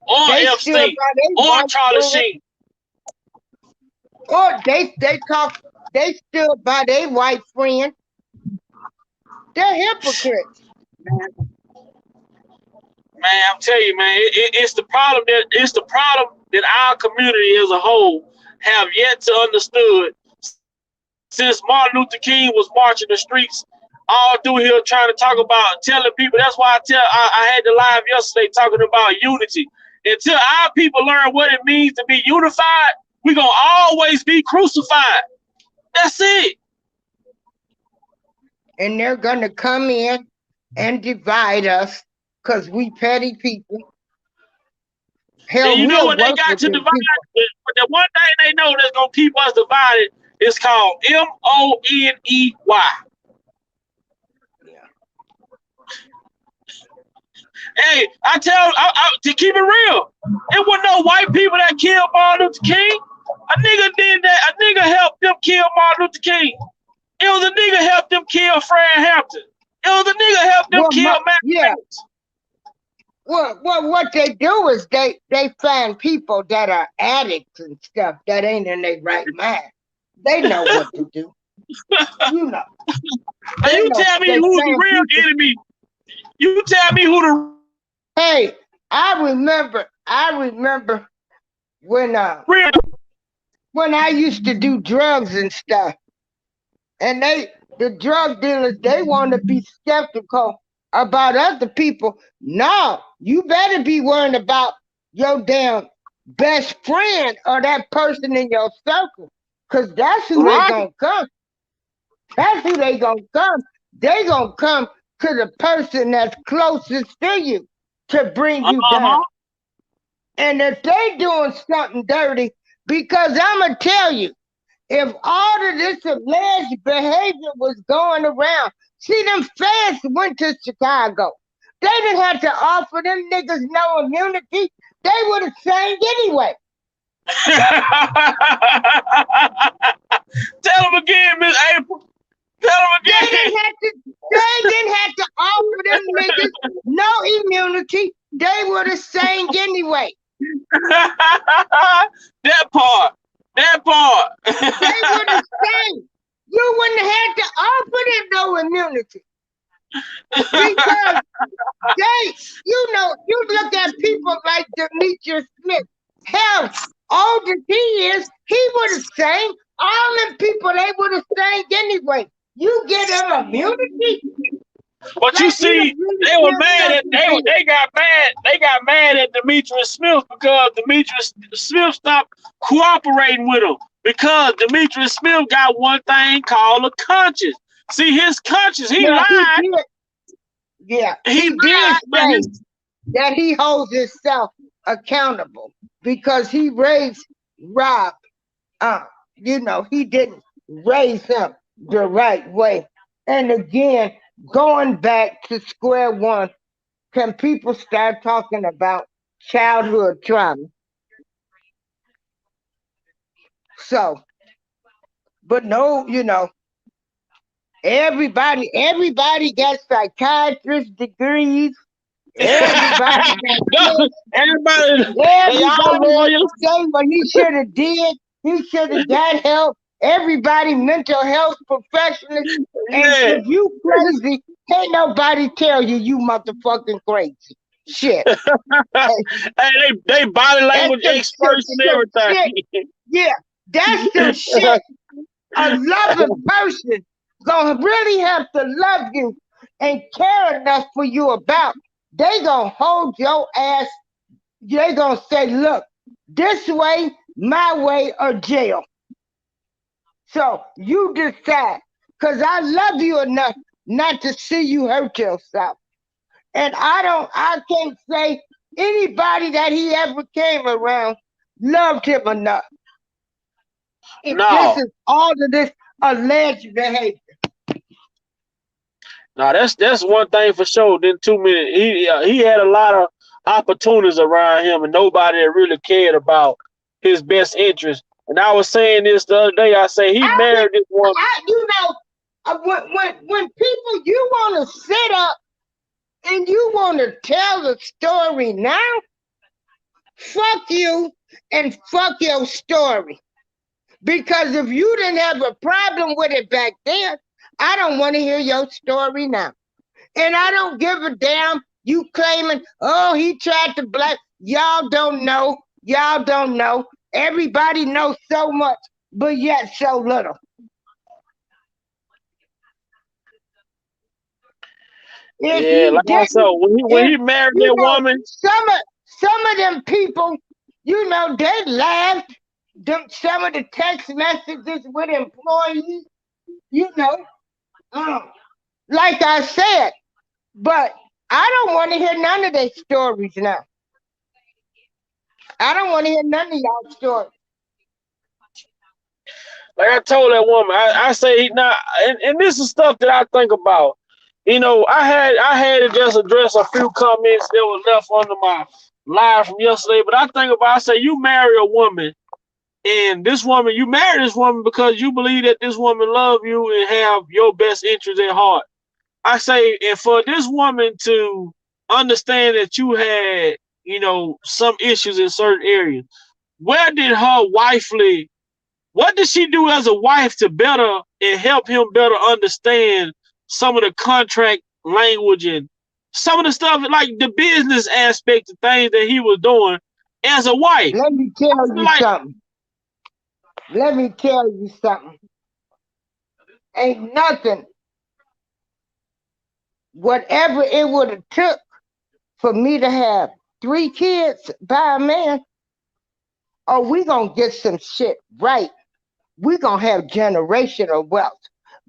S1: Or Epstein. Or Charlie Sheen.
S2: Or they still by their white friend. They're hypocrites.
S1: Man, I'm telling you, man, it's the problem that our community as a whole have yet to understood. Since Martin Luther King was marching the streets all through here trying to talk about telling people, that's why I had the live yesterday talking about unity. Until our people learn what it means to be unified, we're going to always be crucified. That's it.
S2: And they're going to come in and divide us because we petty people.
S1: Hell, and you know what they got to divide? The one thing they know that's going to keep us divided is called Money.
S2: Yeah.
S1: Hey, to keep it real, it wasn't no white people that killed Martin Luther King. A nigga did that. A nigga helped them kill Martin Luther King. It was a nigga helped them kill Fred Hampton. It was a nigga helped them kill Matt.
S2: Yeah. Well, what they do is they find people that are addicts and stuff that ain't in their right mind. They know what to do. You know.
S1: And you tell me who's the real enemy. You tell me who the.
S2: Hey, I remember when I used to do drugs and stuff, and the drug dealers, they want to be skeptical about other people. No, you better be worrying about your damn best friend or that person in your circle, because that's who they gonna come. That's who they gonna come. They gonna come to the person that's closest to you to bring you down. And if they doing something dirty, because I'ma tell you, if all of this alleged behavior was going around, see, them feds went to Chicago. They didn't have to offer them niggas no immunity. They would have changed anyway.
S1: Tell them again, Miss April. Tell them again.
S2: They didn't have to offer them niggas no immunity. They would have changed anyway.
S1: That part. They
S2: would have changed. You wouldn't have had to offer them no immunity. Because you look at people like Demetrius Smith. Hell, old as he is, he would have changed. All them people, they would have changed anyway. You get them immunity.
S1: But you see, they were mad at they got mad at Demetrius Smith because Demetrius Smith stopped cooperating with him because Demetrius Smith got one thing called a conscience. See, his conscience, he lied.
S2: He did say that he holds himself accountable because he raised Rob. He didn't raise him the right way. And again, going back to square one, can people start talking about childhood trauma? So, but no, everybody got psychiatrist degrees. Everybody say what he should have did. He should have got help. Everybody mental health professionals. And if you crazy, can't nobody tell you motherfucking crazy. Shit.
S1: Hey, they body language experts and everything.
S2: Yeah, that's the shit. A loving person gonna really have to love you and care enough for you about. They gonna hold your ass. They gonna say, look, this way, my way, or jail. So you decide, because I love you enough not to see you hurt yourself. And I can't say anybody that he ever came around loved him enough. If this is all of this alleged behavior.
S1: No, that's one thing for sure. Then 2 minutes, he had a lot of opportunities around him, and nobody that really cared about his best interest. And I was saying this the other day. I say he married this woman.
S2: When people, you want to sit up and you want to tell the story now, fuck you and fuck your story. Because if you didn't have a problem with it back then, I don't want to hear your story now. And I don't give a damn you claiming, oh, he tried to black. Y'all don't know. Y'all don't know. Everybody knows so much, but yet so little.
S1: When he married that woman,
S2: some of them people, they laughed. Some of the text messages with employees, like I said, but I don't want to hear none of their stories now. I don't want to hear none of y'all stories.
S1: Like I told that woman, I say now, and this is stuff that I think about. I had to just address a few comments that were left under my live from yesterday. But I say you marry a woman, and this woman, you marry this woman because you believe that this woman love you and have your best interest at heart. I say, and for this woman to understand that you had, some issues in certain areas, what did she do as a wife to better and help him better understand some of the contract language and some of the stuff, like the business aspect of things that he was doing as a wife.
S2: Let me tell you something. Let me tell you something. Ain't nothing. Whatever it would have took for me to have 3 kids by a man, oh, we gonna get some shit right. We gonna have generational wealth.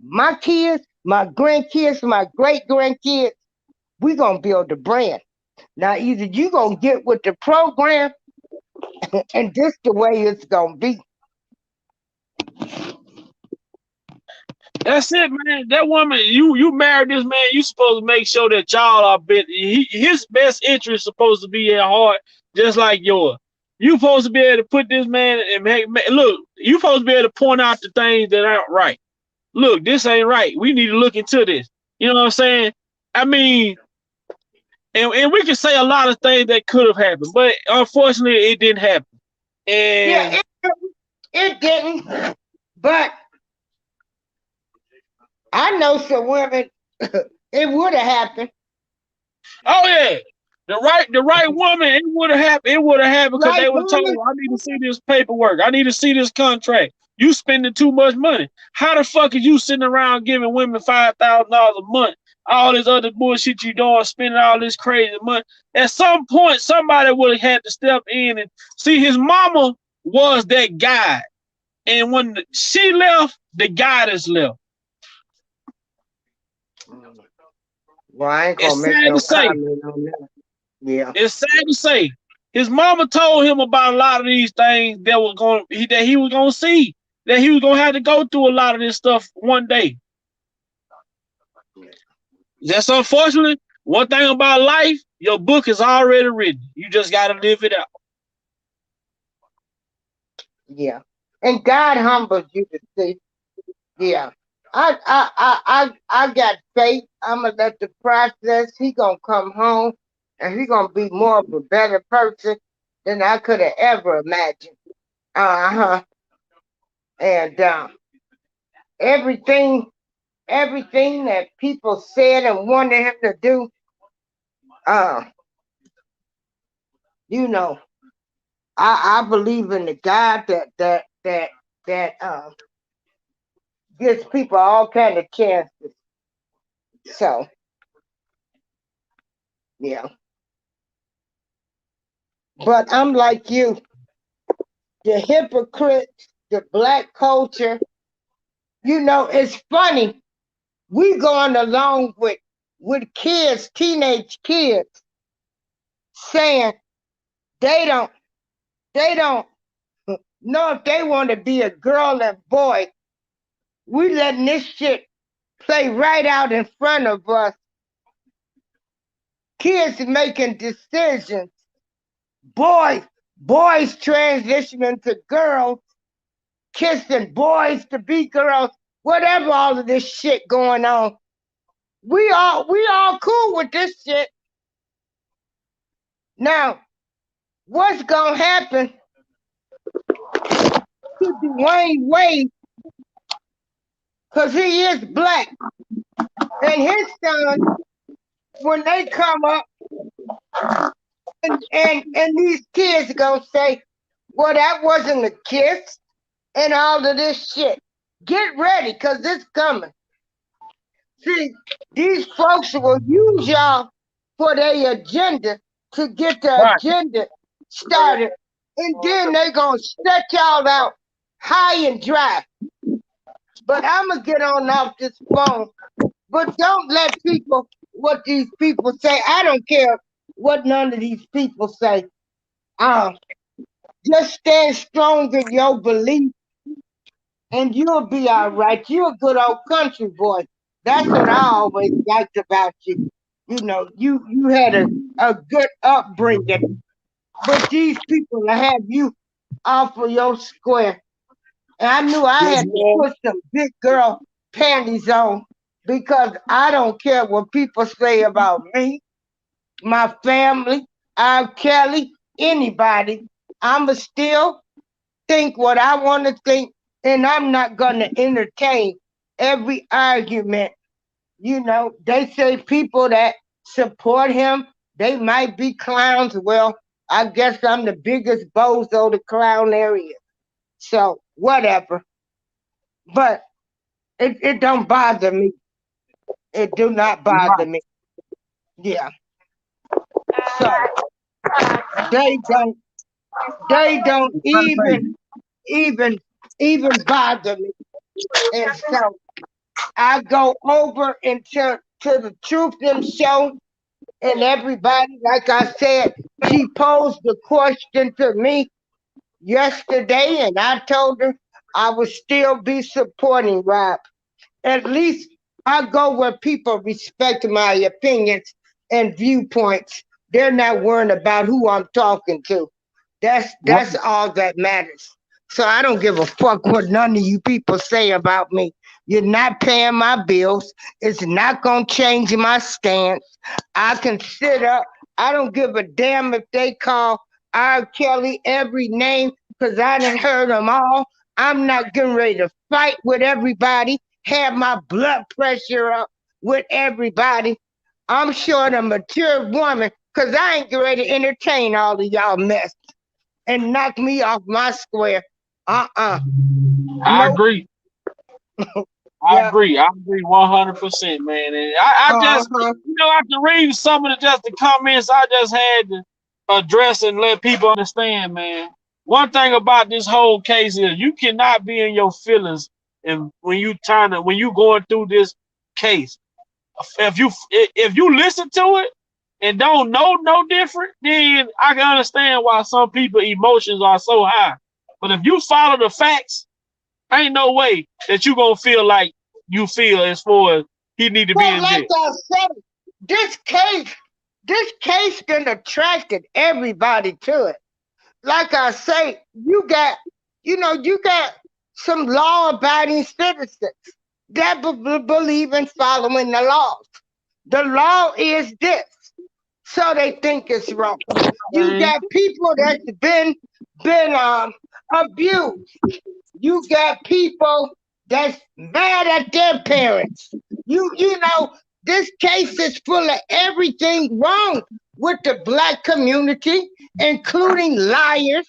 S2: My kids, my grandkids, my great-grandkids, we gonna build a brand. Now, either you gonna get with the program, and this the way it's gonna be.
S1: That's it, man. That woman, you married this man, you supposed to make sure that y'all are his best interest supposed to be at heart, just like yours. You supposed to be able to put this man and look, you supposed to be able to point out the things that aren't right. Look, this ain't right. We need to look into this. You know what I'm saying? I mean, and we can say a lot of things that could have happened, but unfortunately it didn't happen. And
S2: yeah, it didn't. But I know some women it would have happened.
S1: Oh yeah. The right woman, it would have happened. It would have happened because they would have told you, I need to see this paperwork. I need to see this contract. You spending too much money. How the fuck is you sitting around giving women $5,000 a month? All this other bullshit you doing, spending all this crazy money. At some point, somebody would have had to step in and see. His mama was that guy, and when she left, the guidance left.
S2: Well, I ain't gonna make no comment on that. Yeah,
S1: it's sad to say. His mama told him about a lot of these things that he was gonna see, that he was gonna have to go through a lot of this stuff one day. That's unfortunate. One thing about life, your book is already written. You just gotta live it out.
S2: Yeah, and God humbles you to see. Yeah, I got faith. I'm gonna let the process. He gonna come home, and he gonna be more of a better person than I could have ever imagined. And everything that people said and wanted him to do, you know, I believe in the God that gives people all kind of chances. So, yeah. But I'm like you, the hypocrites, the black culture. You know, it's funny. We going along with kids, teenage kids, saying they don't know if they want to be a girl and boy. We letting this shit play right out in front of us. Kids making decisions. Boys transitioning to girls, kissing boys to be girls, whatever all of this shit going on. We all cool with this shit. Now, what's gonna happen to Dwayne Wade, because he is black, and his son, when they come up, and these kids gonna say, well, that wasn't a kiss, and all of this shit. Get ready, because it's coming. See, these folks will use y'all for their agenda to get the agenda started, and then they gonna set y'all out high and dry. But I'm gonna get on off this phone. But don't let what these people say. I don't care what none of these people say. Just stand strong in your belief, and you'll be all right. You're a good old country boy. That's what I always liked about you. You know, you had a good upbringing. But these people have you off of your square. And I knew I had to put some big girl panties on, because I don't care what people say about me, my family, R. Kelly, anybody. I'ma still think what I want to think, and I'm not gonna entertain every argument. You know, they say people that support him. They might be clowns. Well, I guess I'm the biggest bozo the clown area. So whatever. But it don't bother me. It do not bother me. Yeah. So they don't even bother me. And so I go over into the Truth Them show, and everybody, like I said, she posed the question to me yesterday, and I told her I would still be supporting Rob. At least I go where people respect my opinions and viewpoints. They're not worrying about who I'm talking to. That's all that matters. So I don't give a fuck what none of you people say about me. You're not paying my bills. It's not gonna change my stance. I can sit up. I don't give a damn if they call R. Kelly every name, because I done heard them all. I'm not getting ready to fight with everybody, have my blood pressure up with everybody. I'm sure a mature woman, because I ain't getting ready to entertain all of y'all mess and knock me off my square.
S1: I agree. I agree 100%, man. And I just, after reading some of the comments, I just had to address and let people understand, man. One thing about this whole case is you cannot be in your feelings, and when you going through this case, if you listen to it and don't know no different, then I can understand why some people emotions are so high. But if you follow the facts, ain't no way that you gonna feel like you feel as far as he need to be in jail.
S2: Like I said, this case done attracted everybody to it. Like I say, you got some law-abiding citizens that believe in following the laws. The law is this, so they think it's wrong. You got people that's been abused. You got people that's mad at their parents. You know, this case is full of everything wrong with the Black community, including liars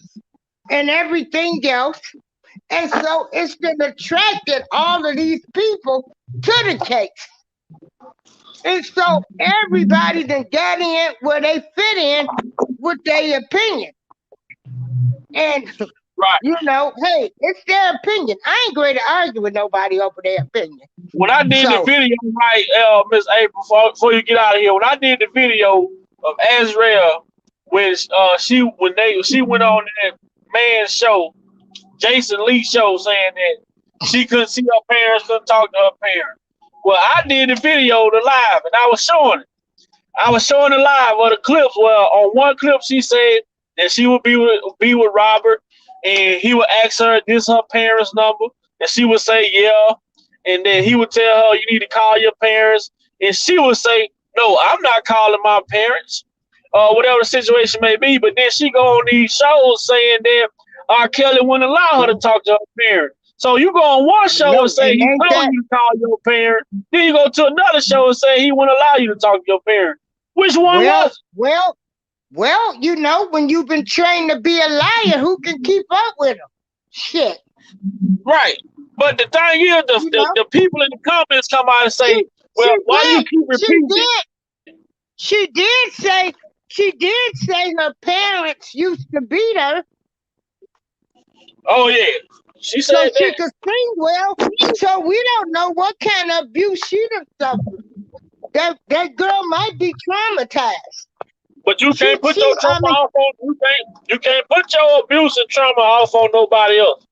S2: and everything else. And so it's been attracted all of these people to the case. And so everybody then got in where they fit in with their opinion. And hey, it's their opinion. I ain't going to argue with nobody over their opinion.
S1: When I did the video, Miss April, before you get out of here, when I did the video of Azrael, when she went on that man's show, Jason Lee show, saying that she couldn't see her parents, couldn't talk to her parents. Well, I did the video live, and I was showing it. I was showing the live of the clips. Well, on one clip, she said that she would be with Robert, and he would ask her, "This her parents' number?" And she would say, "Yeah." And then he would tell her, "You need to call your parents." And she would say, "No, I'm not calling my parents." Whatever the situation may be. But then she go on these shows saying that R. Kelly wouldn't allow her to talk to her parents. So you go on one show and say he told you to call your parent. Then you go to another show and say he wouldn't allow you to talk to your parent. Which one was it?
S2: Well, you know, when you've been trained to be a liar, who can keep up with him? Shit.
S1: Right. But the thing is, the people in the comments come out and say, why you keep repeating?
S2: She did say her parents used to beat her.
S1: Oh, yeah. She said that.
S2: She could sing well, so we don't know what kind of abuse she done suffered. That girl might be traumatized.
S1: But you can't put your trauma off on you can't put your abuse and trauma off on nobody else.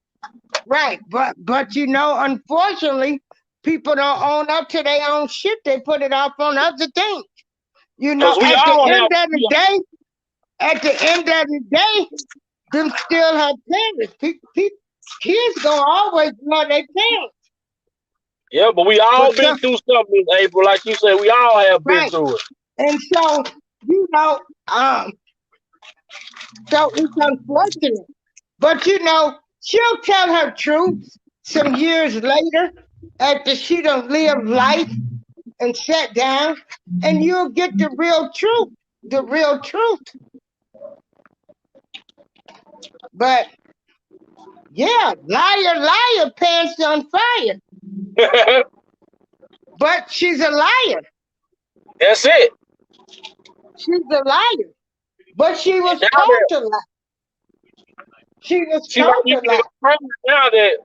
S2: Right, but you know, unfortunately, people don't own up to their own shit. They put it off on other things. You know, at the end of the day, them still her parents. Kids gonna always love their parents.
S1: Yeah, but we all been through something, April. Like you said, we all have been through it.
S2: And so, you know, so it's unfortunate. But you know, she'll tell her truth some years later after she done lived life and sit down, and you'll get the real truth. The real truth. But yeah, liar, liar, pants on fire. But she's a liar.
S1: That's it.
S2: She's a liar. But she was taught to lie. She was taught to lie.
S1: Now that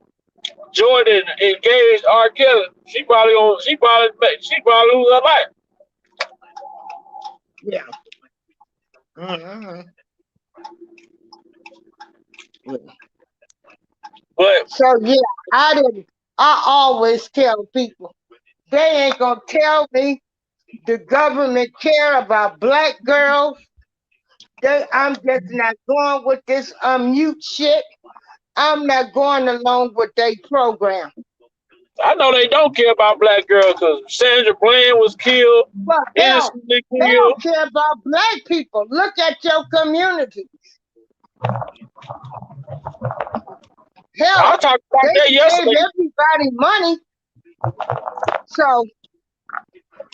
S1: Jordan engaged R. Kelly, she probably lose her life.
S2: Yeah. Mm-hmm.
S1: But
S2: so yeah, I always tell people they ain't gonna tell me the government care about black girls. I'm just not going with this mute shit. I'm not going along with their program.
S1: I know they don't care about black girls because Sandra Bland was killed.
S2: Well, hell, they don't care about black people. Look at your community. Hell,
S1: I talked about that yesterday.
S2: Gave everybody money. So,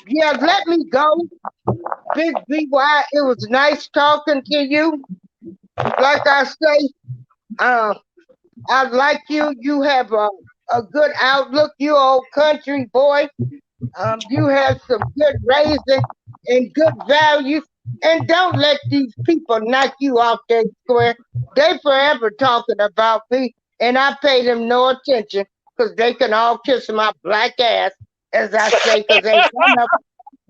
S2: yeah, let me go. Big BY, it was nice talking to you. Like I say, I like you. You have a good outlook. You old country boy. You have some good raising and good values. And don't let these people knock you off that square. They forever talking about me, and I pay them no attention because they can all kiss my black ass, as I say, because they end up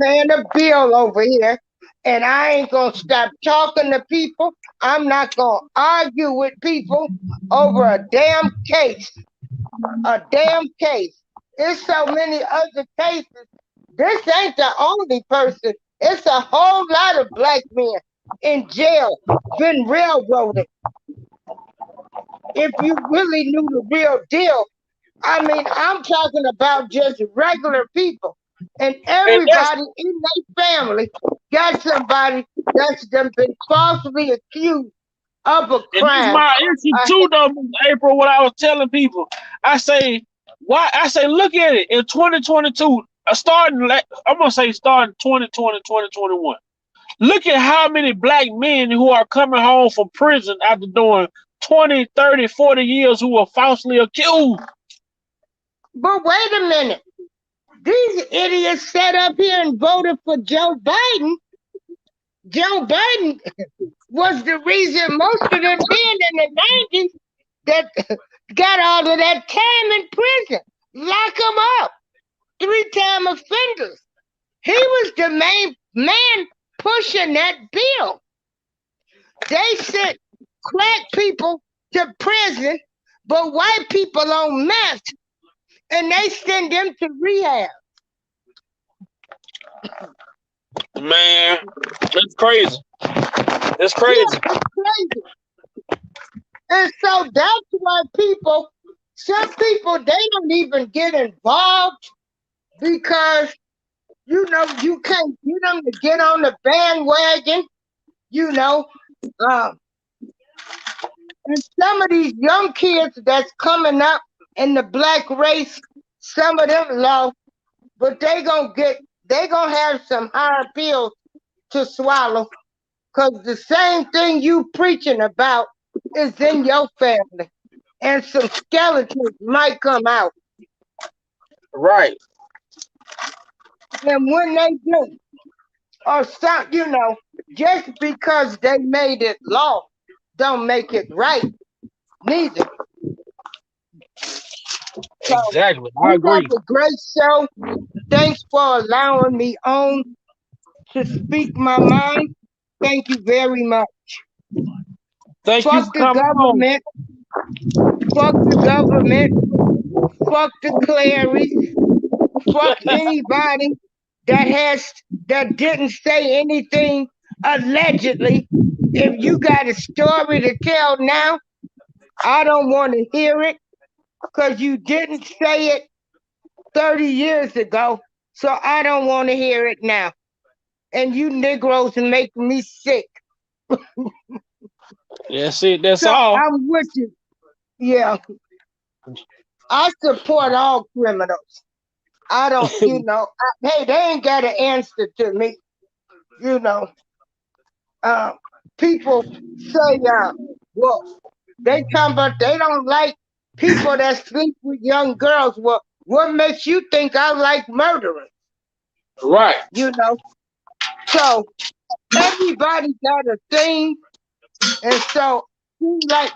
S2: paying a bill over here. And I ain't gonna stop talking to people. I'm not gonna argue with people over a damn case. A damn case. There's so many other cases. This ain't the only person. It's a whole lot of black men in jail, been railroaded. If you really knew the real deal, I mean, I'm talking about just regular people. And everybody in their family got somebody that's been falsely accused of a crime.
S1: And my issue too, though, April, what I was telling people. I say, look at it. In 2022, starting 2020, 2021. Look at how many black men who are coming home from prison after doing 20, 30, 40 years who were falsely accused.
S2: But wait a minute. These idiots sat up here and voted for Joe Biden. Joe Biden was the reason most of them men in the 90s that got all of that time in prison. Lock them up. 3-time offenders. He was the main man pushing that bill. They sent crack people to prison, but white people on meth, and they send them to rehab.
S1: Man, that's crazy. It's crazy.
S2: Yeah, it's crazy. And so that's why some people, they don't even get involved because, you can't get them to get on the bandwagon, And some of these young kids that's coming up in the black race, some of them lost, but they gonna have some hard pills to swallow, because the same thing you preaching about is in your family, and some skeletons might come out.
S1: Right.
S2: And when they do, or some, just because they made it law, don't make it right, neither. So,
S1: exactly. I agree.
S2: Have a great show. Thanks for allowing me on to speak my mind. Thank you very much.
S1: Thank you for coming
S2: government. Fuck the government. Fuck the Clarys. Fuck anybody that didn't say anything allegedly. If you got a story to tell now, I don't want to hear it because you didn't say it 30 years ago, so I don't want to hear it now. And you Negroes make me sick.
S1: That's it. That's all.
S2: I'm with you. Yeah. I support all criminals. I don't, hey, they ain't got an answer to me. People say, well, they come, but they don't like people that sleep with young girls. Well, what makes you think I like murderers?
S1: Right.
S2: So everybody got a thing, and so like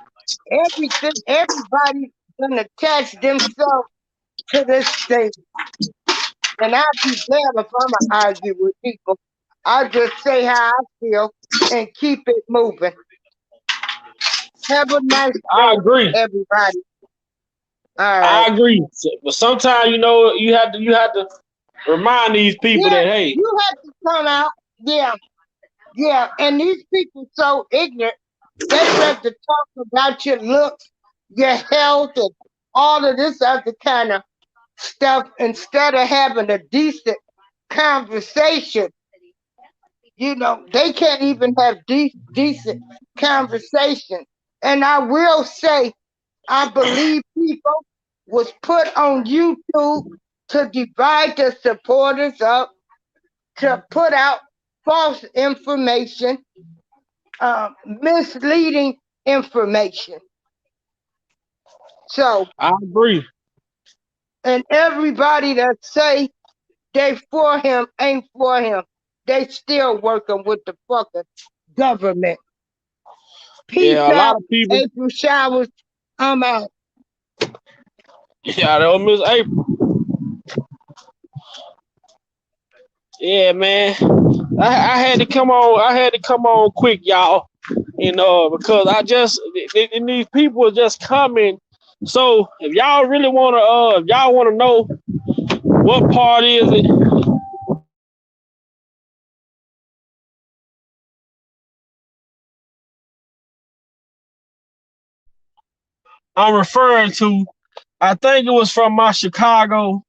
S2: everybody gonna attach themselves to this thing. And I'd be glad if I'm gonna argue with people. I just say how I feel and keep it moving. Have a nice day,
S1: I agree,
S2: everybody. All
S1: right. I agree, but sometimes you have to remind these people that hey,
S2: you have to come out. Yeah. And these people so ignorant. They like to talk about your looks, your health, and all of this other kind of stuff instead of having a decent conversation. They can't even have decent conversation. And I will say, I believe people was put on YouTube to divide the supporters up, to put out false information, misleading information. So
S1: I agree.
S2: And everybody that say they for him ain't for him. They still working with the fucking government. Peace
S1: a
S2: out,
S1: lot of people.
S2: April Showers. I'm out.
S1: Yeah, that Miss April. Yeah, man. I had to come on. I had to come on quick, y'all. Because these people are just coming. So if y'all really if y'all wanna know what part is it? I'm referring to, I think it was from my Chicago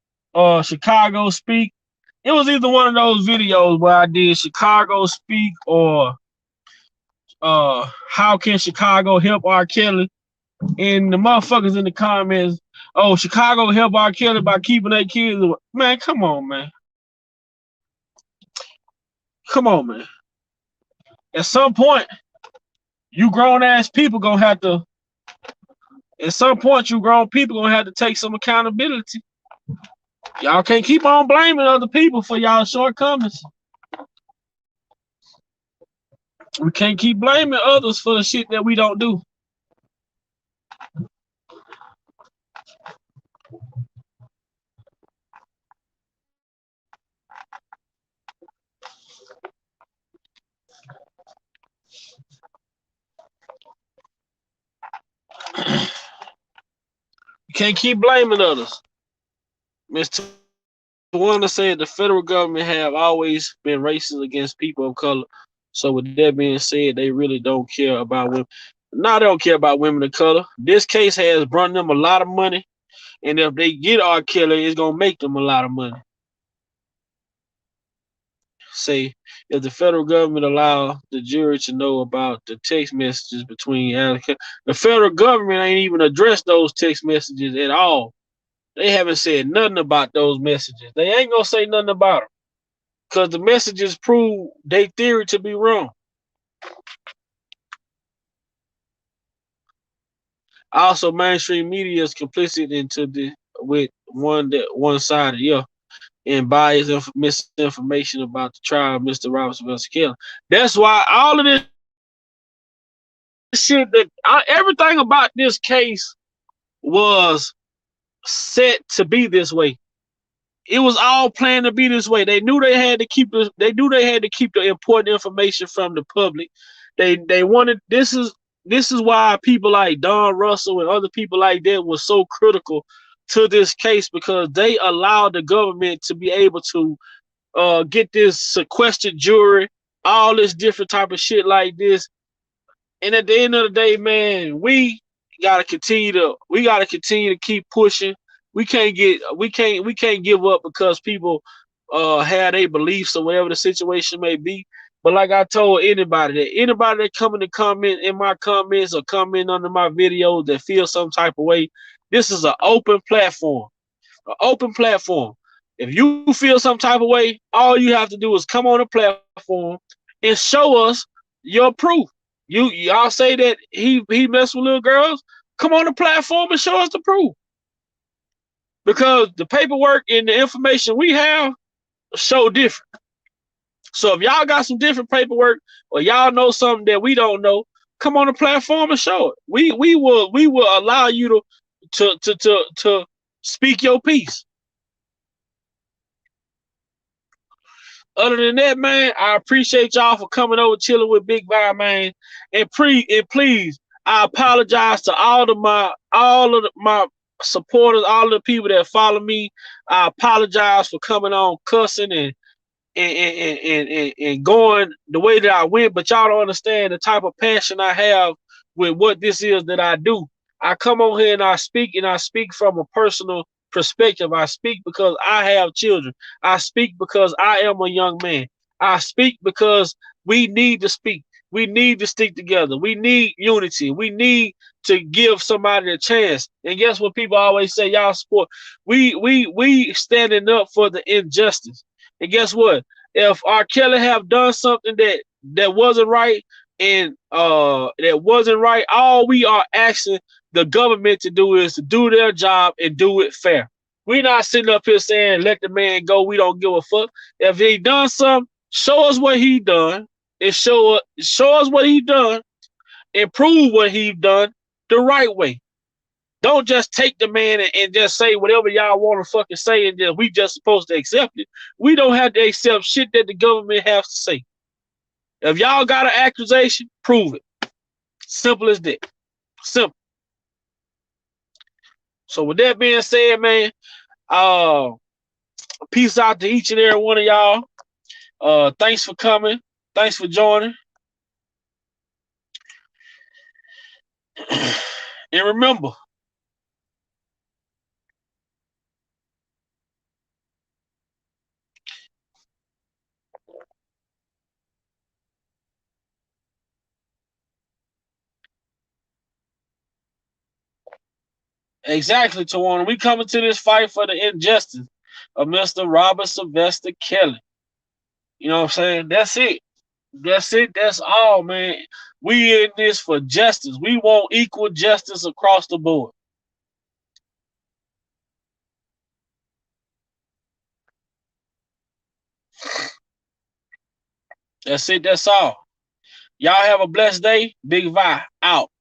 S1: Speak. It was either one of those videos where I did Chicago Speak or how can Chicago help R. Kelly? And the motherfuckers in the comments, oh, Chicago help R. Kelly by keeping their kids away. Man, come on, man. Come on, man. At some point, you grown ass people gonna have to. At some point, you grown people gonna have to take some accountability. Y'all can't keep on blaming other people for y'all shortcomings. We can't keep blaming others for the shit that we don't do. You can't keep blaming others. Mr. Tawana said the federal government have always been racist against people of color. So with that being said, they really don't care about women. No, they don't care about women of color. This case has brought them a lot of money. And if they get R. Kelly, it's going to make them a lot of money. Say, if the federal government allow the jury to know about the text messages between the federal government ain't even addressed those text messages at all. They haven't said nothing about those messages. They ain't going to say nothing about them. Because the messages prove their theory to be wrong. Also, mainstream media is complicit with one sided, and bias misinformation about the trial of Mr. Robert Sylvester Kelly. That's why all of this shit everything about this case was set to be this way. It was all planned to be this way. They knew they had to keep the important information from the public. They wanted this is why people like Don Russell and other people like that was so critical to this case, because they allowed the government to be able to get this sequestered jury, all this different type of shit like this. And at the end of the day, man, we gotta continue to keep pushing. We can't give up because people have their beliefs or whatever the situation may be. But like I told anybody that coming to comment in my comments or comment under my videos that feel some type of way, this is an open platform. An open platform. If you feel some type of way, all you have to do is come on the platform and show us your proof. Y'all say that he messed with little girls. Come on the platform and show us the proof. Because the paperwork and the information we have show different. So if y'all got some different paperwork or y'all know something that we don't know, come on the platform and show it. We will allow you to speak your piece. Other than that, man, I appreciate y'all for coming over, chilling with Big Vibe, man. And please, I apologize to all of my supporters, all of the people that follow me. I apologize for coming on cussing and going the way that I went, but y'all don't understand the type of passion I have with what this is that I do. I come on here and I speak from a personal perspective. I speak because I have children. I speak because I am a young man. I speak because we need to speak. We need to stick together. We need unity. We need to give somebody a chance. And guess what people always say, y'all support. We standing up for the injustice. And guess what? If R. Kelly have done something that wasn't right and that wasn't right, all we are asking the government to do is to do their job and do it fair. We're not sitting up here saying let the man go. We don't give a fuck. If he done something, show us what he done and show us what he done and prove what he done the right way. Don't just take the man and just say whatever y'all want to fucking say and then we just supposed to accept it. We don't have to accept shit that the government has to say. If y'all got an accusation, prove it. Simple as that. Simple. So with that being said, man, peace out to each and every one of y'all. Thanks for coming. Thanks for joining. And remember, exactly, Tawana, we coming to this fight for the injustice of Mr. Robert Sylvester Kelly. You know what I'm saying? That's it. That's it. That's all, man. We in this for justice. We want equal justice across the board. That's it. That's all. Y'all have a blessed day. Big Vi out.